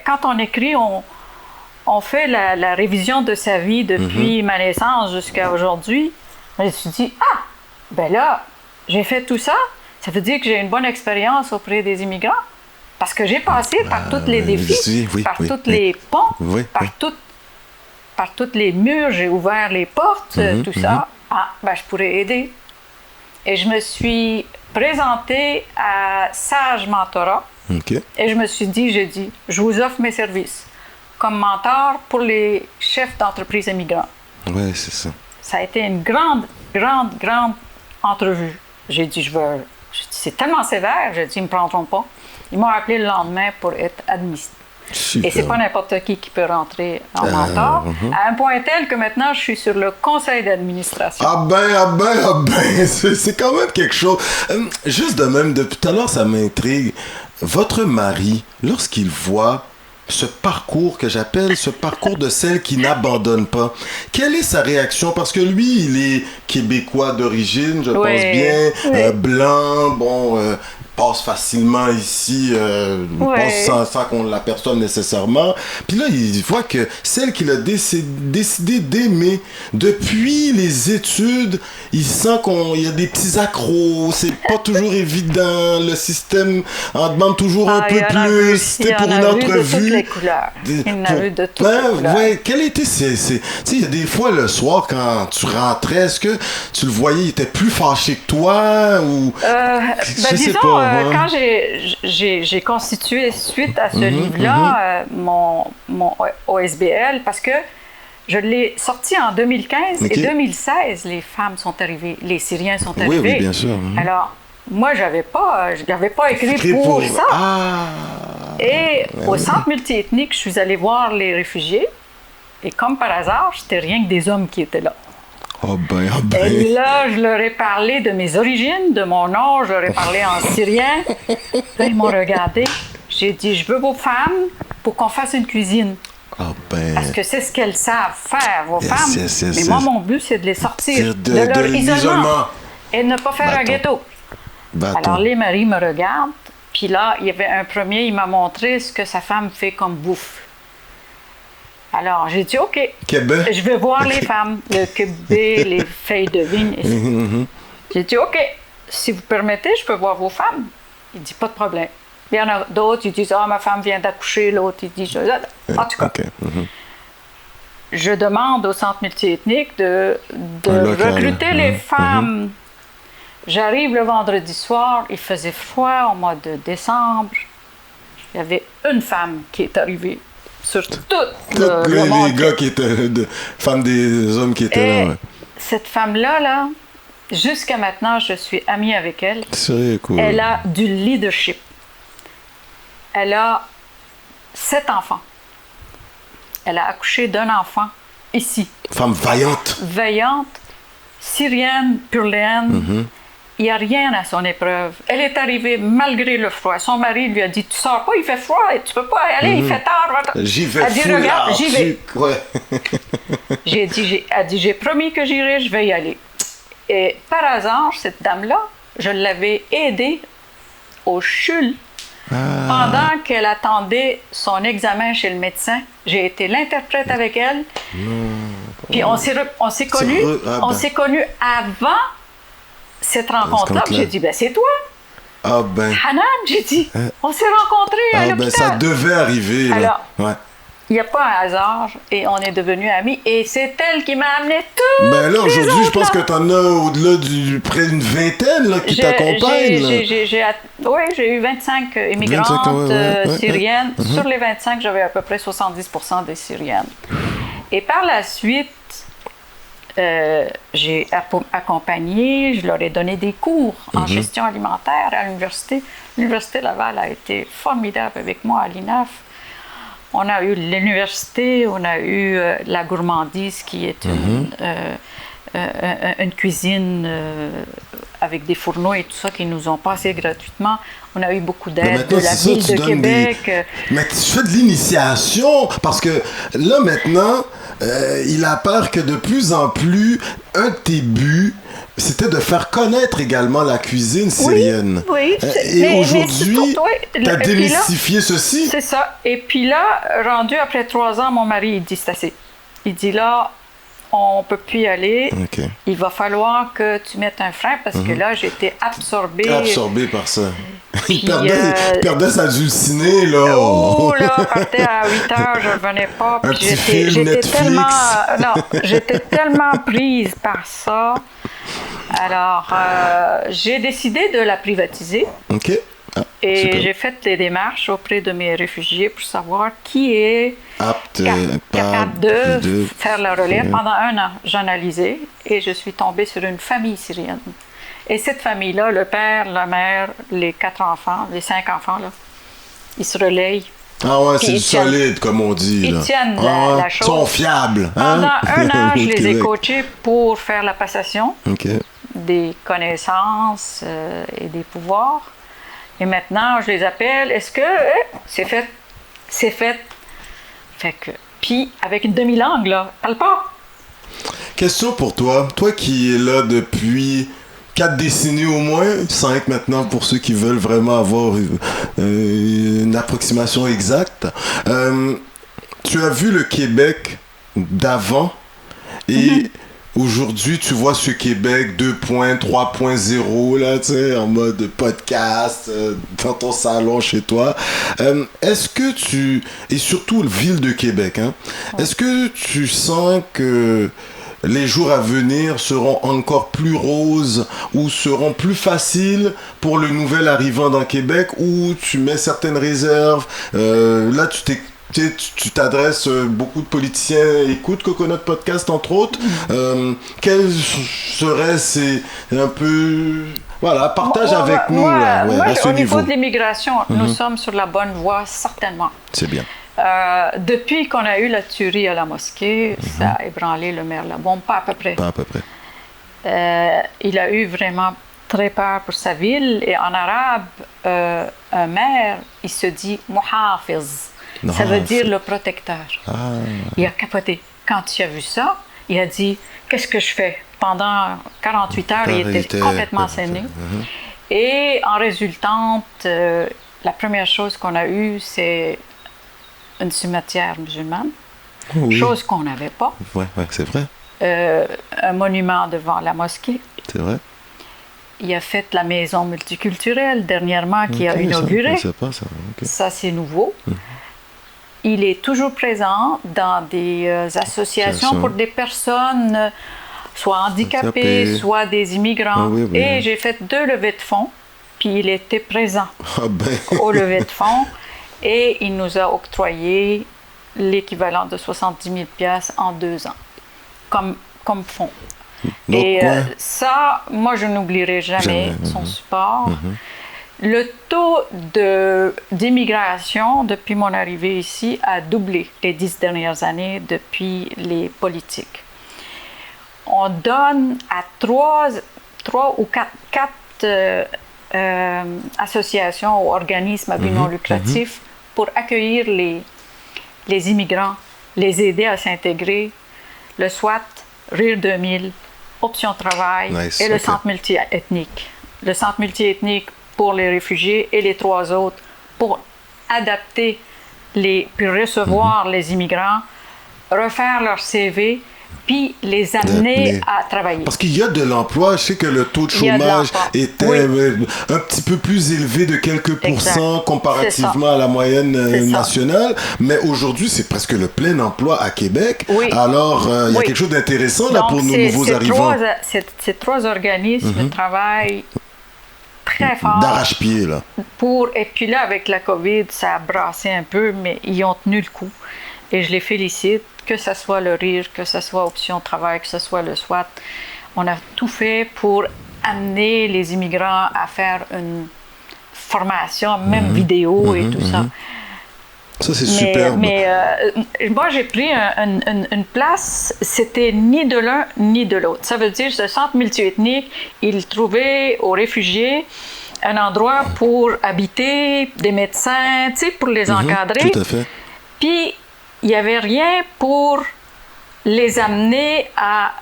C: quand on écrit, on fait la révision de sa vie depuis ma naissance jusqu'à aujourd'hui. Je me suis dit, ben là, j'ai fait tout ça. Ça veut dire que j'ai une bonne expérience auprès des immigrants. Parce que j'ai passé par tous les défis, par tous les ponts, par tous les murs, j'ai ouvert les portes, tout ça. Je pourrais aider. Et je me suis présentée à Sage Mentorat. Okay. Et je me suis dit, je vous offre mes services comme mentor pour les chefs d'entreprise immigrants.
A: Oui, c'est ça.
C: Ça a été une grande entrevue. J'ai dit, c'est tellement sévère, j'ai dit, ils ne me prendront pas. Ils m'ont appelé le lendemain pour être admis. Super. Et c'est pas n'importe qui peut rentrer en mentor, à un point tel que maintenant, je suis sur le conseil d'administration.
A: C'est quand même quelque chose. Juste de même, depuis tout à l'heure, ça m'intrigue. Votre mari, lorsqu'il voit ce parcours que j'appelle ce parcours de celle qui n'abandonne pas, quelle est sa réaction? Parce que lui, il est québécois d'origine, je pense bien, blanc, passe facilement ici, pense sans qu'on l'aperçoive nécessairement. Puis là, il voit que celle qu'il a décidé d'aimer depuis les études, il sent qu'il y a des petits accros, c'est pas toujours évident, le système en demande toujours un peu plus. C'était pour une entrevue.
C: Il y en a eu de toutes les couleurs.
A: Ouais, quel était il y a des fois le soir quand tu rentrais, est-ce que tu le voyais, il était plus fâché que toi ou je sais pas.
C: Quand j'ai constitué, suite à ce livre-là, mon OSBL, parce que je l'ai sorti en 2015 et 2016, les femmes sont arrivées, les Syriens sont arrivés.
A: Oui, bien sûr.
C: Alors, moi, je n'avais pas écrit pour ça. Et au centre multiethnique, je suis allée voir les réfugiés. Et comme par hasard, c'était rien que des hommes qui étaient là.
A: Oh ben, oh ben.
C: Et là, je leur ai parlé de mes origines, de mon nom, je leur ai parlé en syrien. Là, ils m'ont regardé. J'ai dit, je veux vos femmes pour qu'on fasse une cuisine.
A: Oh ben.
C: Parce que c'est ce qu'elles savent faire, vos
A: Yes,
C: femmes.
A: yes, yes,
C: Mais
A: yes.
C: moi, mon but, c'est de les sortir
A: De
C: leur
A: l'isolement.
C: isolement et ne pas faire un
A: Bâton.
C: ghetto.
A: Bâton.
C: Alors, les maris me regardent. Puis là, il y avait un premier, il m'a montré ce que sa femme fait comme bouffe. Alors, j'ai dit, OK,
A: Québec.
C: je vais voir les femmes, le kebé, les feuilles de vigne. J'ai dit, OK, si vous permettez, je peux voir vos femmes. Il dit, pas de problème. Il y en a d'autres, ils disent, ah, ma femme vient d'accoucher, l'autre, il dit, en tout cas.
A: OK.
C: Je demande au centre multiethnique de
A: Local.
C: recruter les femmes. J'arrive le vendredi soir, il faisait froid au mois de décembre. Il y avait une femme qui est arrivée sur tout
A: Tous
C: le
A: les
C: monde.
A: gars qui étaient, femmes des hommes qui étaient
C: Et
A: là, ouais.
C: cette femme-là, là, jusqu'à maintenant, je suis amie avec elle.
A: C'est cool.
C: Elle a du leadership. Elle a 7 enfants. Elle a accouché d'un enfant ici.
A: Femme vaillante.
C: Veillante, syrienne, purléenne. Il n'y a rien à son épreuve. Elle est arrivée malgré le froid. Son mari lui a dit, tu sors pas, il fait froid, tu peux pas y aller, il fait tard.
A: J'y vais
C: Elle dit,
A: full
C: regarde, j'y vais.
A: Ouais.
C: Elle dit, j'ai promis que j'irai, je vais y aller. Et par hasard, cette dame-là, je l'avais aidée au CHUL pendant qu'elle attendait son examen chez le médecin. J'ai été l'interprète avec elle. Puis on s'est connus. On s'est connus avant cette rencontre-là. Puis j'ai dit, ben c'est toi.
A: Ah ben.
C: Hanan, j'ai dit, on s'est rencontrés à
A: Ah
C: l'hôpital.
A: ben ça devait arriver. Là.
C: Alors,
A: ouais.
C: il n'y a pas un hasard et on est devenus amis. Et c'est elle qui m'a amené tout.
A: Ben là, aujourd'hui, je pense que t'en as au-delà près d'une vingtaine là, qui t'accompagnent.
C: Oui, j'ai eu 25 immigrantes
A: 25,
C: syriennes. Sur les 25, j'avais à peu près 70% des Syriennes. Et par la suite, j'ai accompagné, je leur ai donné des cours en gestion alimentaire à l'université. L'Université Laval a été formidable avec moi à l'INAF. On a eu l'université, on a eu la gourmandise qui est une cuisine avec des fourneaux et tout ça qui nous ont passé gratuitement. On a eu beaucoup d'aide de la ville de Québec.
A: Mais tu fais de l'initiation parce que là maintenant, il apparaît que de plus en plus, un de tes buts, c'était de faire connaître également la cuisine syrienne.
C: Oui.
A: Et aujourd'hui, tu as démystifié ceci.
C: C'est ça. Et puis là, rendu après 3 ans, mon mari, il dit c'est assez. Il dit là, on ne peut plus y aller.
A: Okay.
C: Il va falloir que tu mettes un frein parce que là, j'étais absorbée.
A: Absorbée par ça.
C: Puis,
A: il perdait sa dulcinée, là.
C: Oh, là, partait à 8 heures, je ne revenais pas.
A: Un petit film
C: j'étais
A: Netflix.
C: j'étais tellement prise par ça. Alors, j'ai décidé de la privatiser.
A: OK. Ah,
C: et
A: super.
C: j'ai fait des démarches auprès de mes réfugiés pour savoir qui est capable de faire la relève. Pendant 1 an, j'analysais et je suis tombée sur une famille syrienne. Et cette famille-là, le père, la mère, les 4 enfants, les 5 enfants, là, ils se relayent.
A: Ah ouais, c'est du solide, comme on dit.
C: Ils tiennent la chose.
A: Ils sont fiables.
C: Pendant
A: hein?
C: 1 an, je les ai coachés pour faire la passation des connaissances et des pouvoirs. Et maintenant, je les appelle. Est-ce que c'est fait? C'est fait. Fait que. Puis, avec une demi-langue, là, parle pas.
A: Question pour toi. Toi qui es là depuis 4 décennies au moins, 5 maintenant pour ceux qui veulent vraiment avoir une approximation exacte. Tu as vu le Québec d'avant et aujourd'hui, tu vois ce Québec 2.3.0, là, tu sais, en mode podcast, dans ton salon chez toi. Est-ce que et surtout la ville de Québec, hein, est-ce que tu sens que les jours à venir seront encore plus roses ou seront plus faciles pour le nouvel arrivant dans Québec ou tu mets certaines réserves? Là, tu t'adresses, beaucoup de politiciens écoutent Coconut Podcast, entre autres. Quels seraient un peu... Voilà, partage avec nous.
C: Moi,
A: à ce
C: au niveau
A: niveau
C: de l'immigration, nous sommes sur la bonne voie, certainement.
A: C'est bien.
C: Depuis qu'on a eu la tuerie à la mosquée, ça a ébranlé le maire Labombe, pas à peu près.
A: Pas à peu près.
C: Il a eu vraiment très peur pour sa ville. Et en arabe, un maire, il se dit « muhafiz ». Ça veut dire le protecteur. Il a capoté. Quand il a vu ça, il a dit « Qu'est-ce que je fais ?» Pendant 48 heures, il était complètement sainé. Et en résultante, la première chose qu'on a eue, c'est une cimetière musulmane, chose qu'on n'avait pas.
A: Oui, c'est vrai.
C: Un monument devant la mosquée.
A: C'est vrai.
C: Il a fait la maison multiculturelle dernièrement qui a inauguré.
A: Ça, pas, ça.
C: Ça, c'est nouveau. Il est toujours présent dans des associations pour des personnes soit handicapés, soit des immigrants. Et j'ai fait 2 levées de fonds, puis il était présent au levée de fonds, et il nous a octroyé l'équivalent de 70 000 $ en 2 ans, comme fonds. Donc, et ça, moi, je n'oublierai jamais son support. Le taux d'immigration depuis mon arrivée ici a doublé les 10 dernières années depuis les politiques. On donne à 3 ou 4 associations ou organismes à but non lucratif pour accueillir les immigrants, les aider à s'intégrer, le SWAT, RIR 2000, Option Travail et le Centre multiethnique. Le Centre multiethnique pour les réfugiés et les 3 autres pour adapter puis recevoir les immigrants, refaire leur CV, puis les amener à travailler.
A: Parce qu'il y a de l'emploi. Je sais que le taux de chômage était un petit peu plus élevé de quelques pourcents comparativement à la moyenne nationale. Mais aujourd'hui, c'est presque le plein emploi à Québec. Alors, il y a quelque chose d'intéressant là pour nos nouveaux arrivants.
C: Ces 3 organismes travaillent très fort.
A: D'arrache-pied, là.
C: Et puis là, avec la COVID, ça a brassé un peu, mais ils ont tenu le coup. Et je les félicite. Que ce soit le RIR, que ce soit Option Travail, que ce soit le SWAT, on a tout fait pour amener les immigrants à faire une formation, même vidéo et tout ça.
A: Ça, c'est superbe.
C: Mais moi, j'ai pris une place, c'était ni de l'un ni de l'autre. Ça veut dire que ce centre multiethnique, il trouvait aux réfugiés un endroit pour habiter, des médecins, tu sais, pour les encadrer.
A: Tout à fait.
C: Puis, il n'y avait rien pour les amener à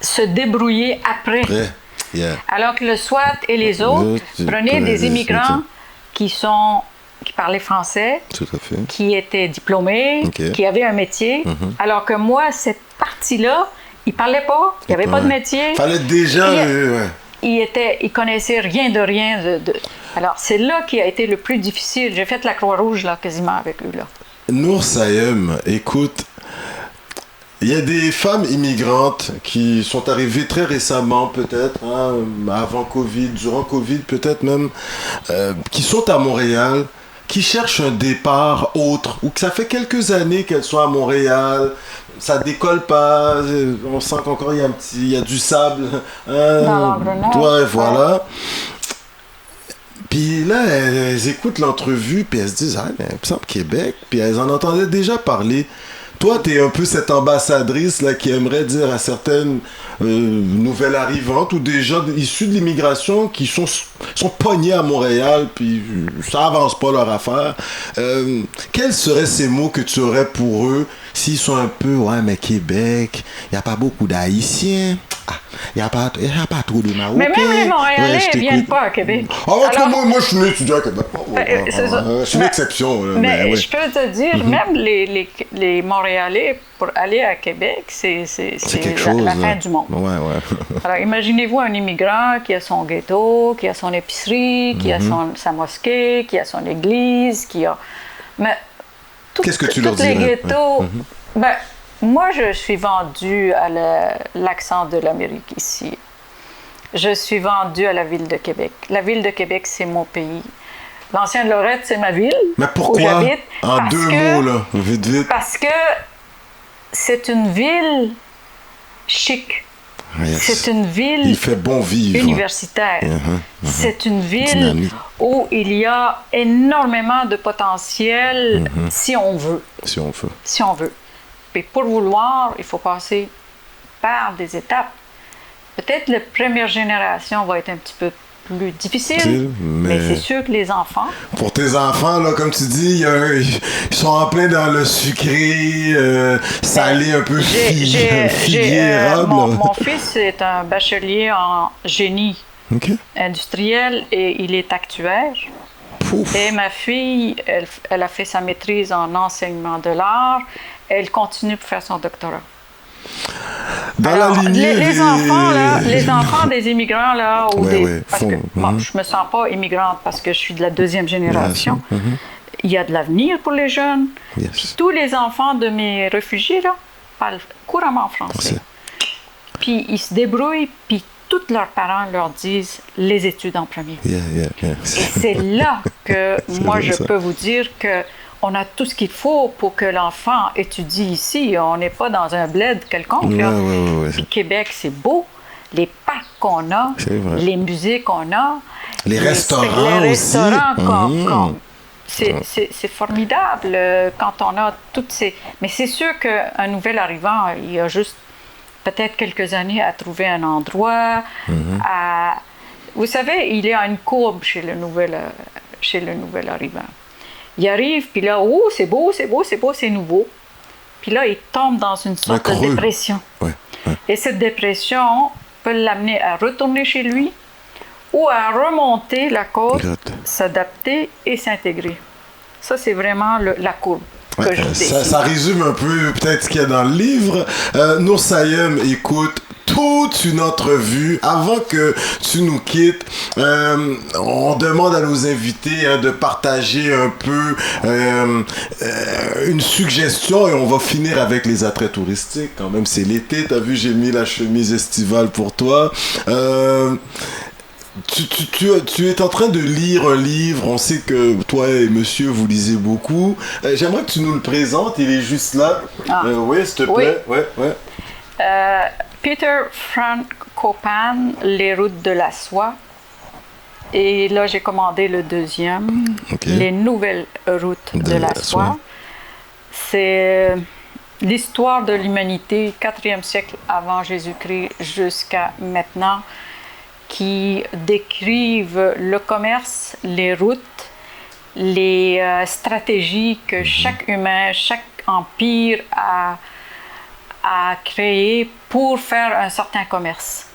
C: se débrouiller après. Alors que le SWAT et les autres prenaient des immigrants qui parlaient français, qui étaient diplômés, qui avaient un métier. Alors que moi, cette partie-là, ils ne parlaient pas, il n'y avait pas de métier.
A: Il fallait déjà...
C: Ils connaissaient rien de rien. Alors, c'est là qui a été le plus difficile. J'ai fait la Croix-Rouge là, quasiment avec eux. Là.
A: Nour Sayem, écoute, il y a des femmes immigrantes qui sont arrivées très récemment, peut-être, avant Covid, durant Covid, peut-être même, qui sont à Montréal, qui cherchent un départ autre, ou que ça fait quelques années qu'elles sont à Montréal, ça décolle pas, on sent qu'encore il y a du sable.
C: Dans l'engrenage.
A: Ouais, voilà. Puis là, elles écoutent l'entrevue, puis elles se disent « Ah, mais il me semble Québec », puis elles en entendaient déjà parler. Toi, tu es un peu cette ambassadrice là, qui aimerait dire à certaines nouvelles arrivantes ou des gens issus de l'immigration qui sont pognés à Montréal, puis ça avance pas leur affaire. Quels seraient ces mots que tu aurais pour eux s'ils sont un peu « Ouais, mais Québec, il n'y a pas beaucoup d'Haïtiens. Il n'y a pas trop de Marocains. »
C: Mais même les Montréalais ne viennent pas à Québec.
A: Moi, je suis un étudiant à Québec. C'est une exception.
C: Mais je peux te dire, même les Montréalais, pour aller à Québec, c'est la fin du monde. Alors, imaginez-vous un immigrant qui a son ghetto, qui a son épicerie, qui a sa mosquée, qui a son église, qui a... Mais
A: qu'est-ce que tu leur dirais?
C: Les ghettos... Ben, moi, je suis vendue à l'accent de l'Amérique ici. Je suis vendue à la ville de Québec. La ville de Québec, c'est mon pays. L'ancienne Lorette, c'est ma ville.
A: Mais pourquoi?
C: Où j'habite.
A: En 2 mots, là, vite.
C: Parce que c'est une ville chic.
A: Yes.
C: C'est une ville
A: Il fait bon vivre.
C: universitaire. C'est une ville
A: dynamique.
C: où il y a énormément de potentiel si on veut.
A: Si on veut.
C: Si on veut. Puis pour vouloir, il faut passer par des étapes. Peut-être la première génération va être un petit peu plus difficile, mais c'est sûr que les enfants...
A: Pour tes enfants, là, comme tu dis, ils sont en plein dans le sucré, salé, un peu figuérable.
C: Mon fils est un bachelier en génie industriel et il est actuaire.
A: Pouf.
C: Et ma fille, elle a fait sa maîtrise en enseignement de l'art. Elle continue pour faire son doctorat.
A: Dans
C: Alors,
A: la lignée
C: les enfants, là, les enfants des immigrants, là, ou parce que bon, je me sens pas immigrante parce que je suis de la deuxième génération. Il y a de l'avenir pour les jeunes. Puis tous les enfants de mes réfugiés, là, parlent couramment français. Puis ils se débrouillent, puis tous leurs parents leur disent les études en premier. Et c'est là que moi, je peux vous dire que on a tout ce qu'il faut pour que l'enfant étudie ici. On n'est pas dans un bled quelconque. Puis Québec, c'est beau. Les parcs qu'on a, les musées qu'on a,
A: les restaurants aussi.
C: C'est formidable quand on a toutes ces... Mais c'est sûr qu'un nouvel arrivant, il a juste peut-être quelques années à trouver un endroit. Vous savez, il y a une courbe chez le nouvel arrivant. Il arrive, puis là, oh, c'est beau, c'est nouveau. Puis là, il tombe dans une sorte de dépression. Et cette dépression peut l'amener à retourner chez lui ou à remonter la côte, s'adapter et s'intégrer. Ça, c'est vraiment la courbe.
A: Ça résume un peu peut-être ce qu'il y a dans le livre. Nour Sayem, écoute, toute une entrevue. Avant que tu nous quittes, on demande à nos invités de partager un peu une suggestion et on va finir avec les attraits touristiques. Quand même, c'est l'été. T'as vu, j'ai mis la chemise estivale pour toi. Tu es en train de lire un livre, on sait que toi et monsieur vous lisez beaucoup. J'aimerais que tu nous le présentes, il est juste là. Oui, s'il te plaît.
C: Peter Frank Copan, Les routes de la soie. Et là, j'ai commandé le deuxième, Les nouvelles routes de la soie. C'est l'histoire de l'humanité, 4e siècle avant Jésus-Christ jusqu'à maintenant, qui décrivent le commerce, les routes, les stratégies que chaque humain, chaque empire a créé pour faire un certain commerce.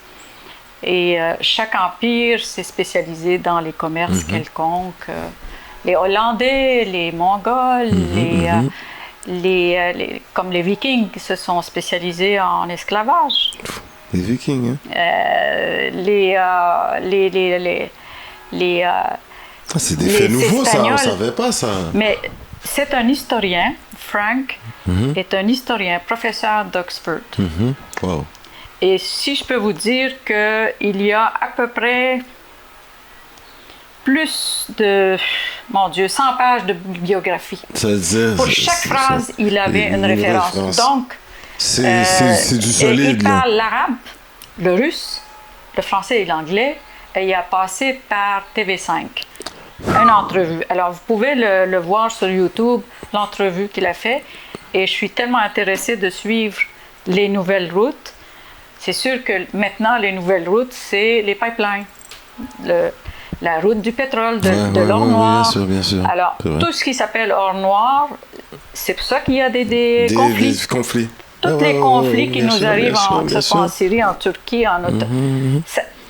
C: Et chaque empire s'est spécialisé dans les commerces quelconques. Les Hollandais, les Mongols, comme les Vikings qui se sont spécialisés en esclavage.
A: Les Vikings, c'est des faits nouveaux, ça, on ne savait pas ça.
C: Mais c'est un historien, Frank est un historien, professeur d'Oxford.
A: Wow.
C: Et si je peux vous dire qu'il y a à peu près plus de, 100 pages de bibliographie. Pour chaque phrase, il avait une référence. Donc,
A: c'est du solide.
C: Il parle l'arabe, le russe, le français et l'anglais. Et il a passé par TV5. Une entrevue. Alors, vous pouvez le voir sur YouTube, l'entrevue qu'il a fait. Et je suis tellement intéressée de suivre les nouvelles routes. C'est sûr que maintenant, les nouvelles routes, c'est les pipelines. La route du pétrole, de l'or noir.
A: Bien sûr.
C: Alors, tout ce qui s'appelle or noir, c'est pour ça qu'il y a des conflits.
A: Des conflits.
C: Tous les conflits qui nous arrivent, que ce soit en Syrie, en Turquie, en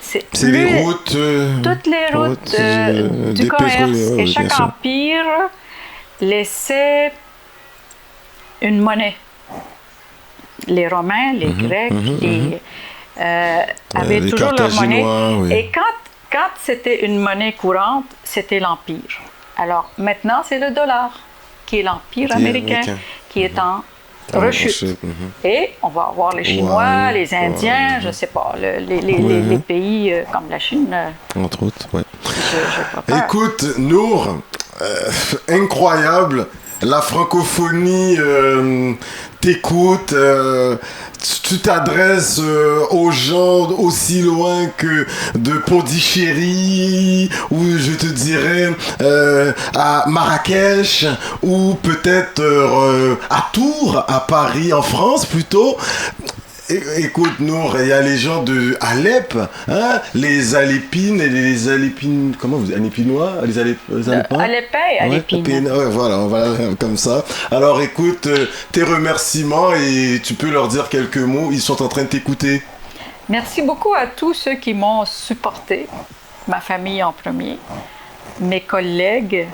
A: c'est les routes.
C: Toutes les routes du commerce. Et chaque empire laissait une monnaie. Les Romains, les Grecs, avaient
A: les
C: toujours leur monnaie. Et quand c'était une monnaie courante, c'était l'Empire. Alors maintenant, c'est le dollar, qui est l'Empire américain, qui est en rechute. Et on va avoir les Chinois, les Indiens, je ne sais pas, les pays comme la Chine.
A: Entre autres, Écoute, Nour, incroyable. La francophonie t'écoute, tu t'adresses aux gens aussi loin que de Pondichéry, ou je te dirais à Marrakech, ou peut-être à Tours, à Paris, en France plutôt. Écoute, Nour, il y a les gens de Alep, hein, les Alépines et les Alépines, comment vous, Alépinois, les Alépins?
C: Alépines.
A: Ouais, voilà, comme ça. Alors écoute, tes remerciements et tu peux leur dire quelques mots, ils sont en train de t'écouter.
C: Merci beaucoup à tous ceux qui m'ont supporté, ma famille en premier, mes collègues,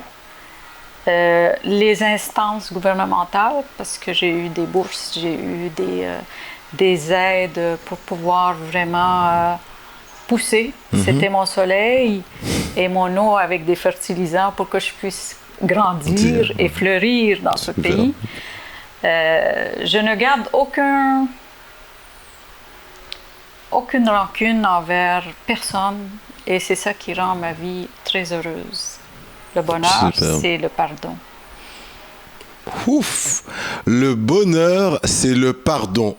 C: les instances gouvernementales, parce que j'ai eu des bourses, j'ai eu des aides pour pouvoir vraiment pousser. C'était mon soleil et mon eau avec des fertilisants pour que je puisse grandir et fleurir dans ce pays. Je ne garde aucune rancune envers personne et c'est ça qui rend ma vie très heureuse. Le bonheur, c'est le pardon.
A: Ouf! Le bonheur, c'est le pardon.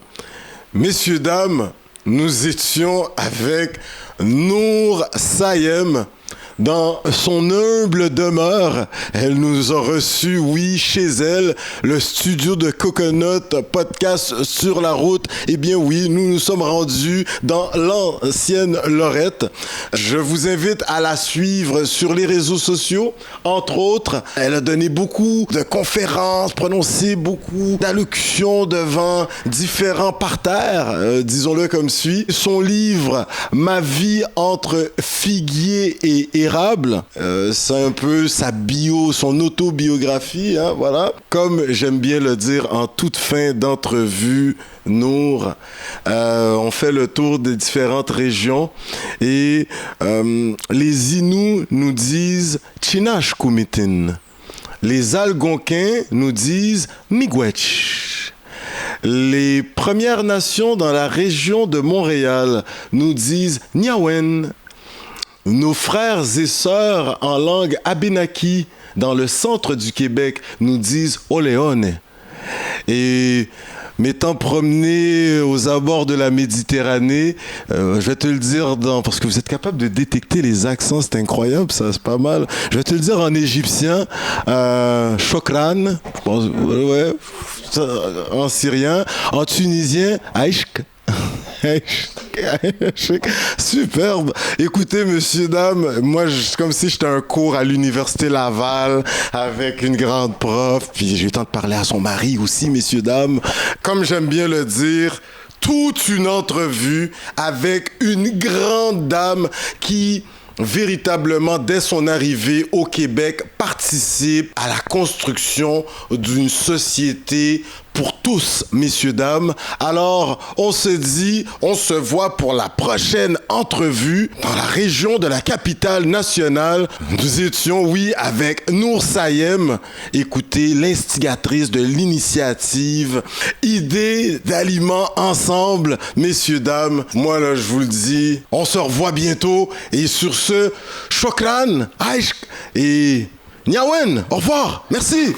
A: Messieurs, dames, nous étions avec Nour Sayem dans son humble demeure. Elle nous a reçus, oui, chez elle, le studio de Coconut Podcast sur la route. Eh bien oui, nous nous sommes rendus dans l'ancienne Lorette. Je vous invite à la suivre sur les réseaux sociaux. Entre autres, elle a donné beaucoup de conférences, prononcé beaucoup d'allocutions devant différents parterres, disons-le comme suit. Son livre « Ma vie entre figuier et érable », c'est un peu sa bio, son autobiographie, hein, voilà. Comme j'aime bien le dire en toute fin d'entrevue, Nour, on fait le tour des différentes régions et les Inuits nous disent Chinash Kumitin. Les Algonquins nous disent Miigwech. Les Premières Nations dans la région de Montréal nous disent Niawen. Nos frères et sœurs en langue abénaki dans le centre du Québec nous disent Oléone. Et m'étant promené aux abords de la Méditerranée, je vais te le dire parce que vous êtes capable de détecter les accents, c'est incroyable, ça, c'est pas mal. Je vais te le dire en égyptien, Shokran, je pense, ouais, en syrien, en tunisien, Aishk. Superbe. Écoutez, messieurs, dames, moi, comme si j'étais un cours à l'université Laval avec une grande prof, puis j'ai eu le temps de parler à son mari aussi, messieurs, dames. Comme j'aime bien le dire, toute une entrevue avec une grande dame qui véritablement, dès son arrivée au Québec, participe à la construction d'une société pour tous, messieurs, dames. Alors, on se dit, on se voit pour la prochaine entrevue dans la région de la capitale nationale. Nous étions, oui, avec Nour Sayem, écoutez, l'instigatrice de l'initiative Idées d'aliments ensemble, messieurs, dames. Moi, là, je vous le dis, on se revoit bientôt. Et sur ce, Shokran, Aishk et Niawen, au revoir, merci.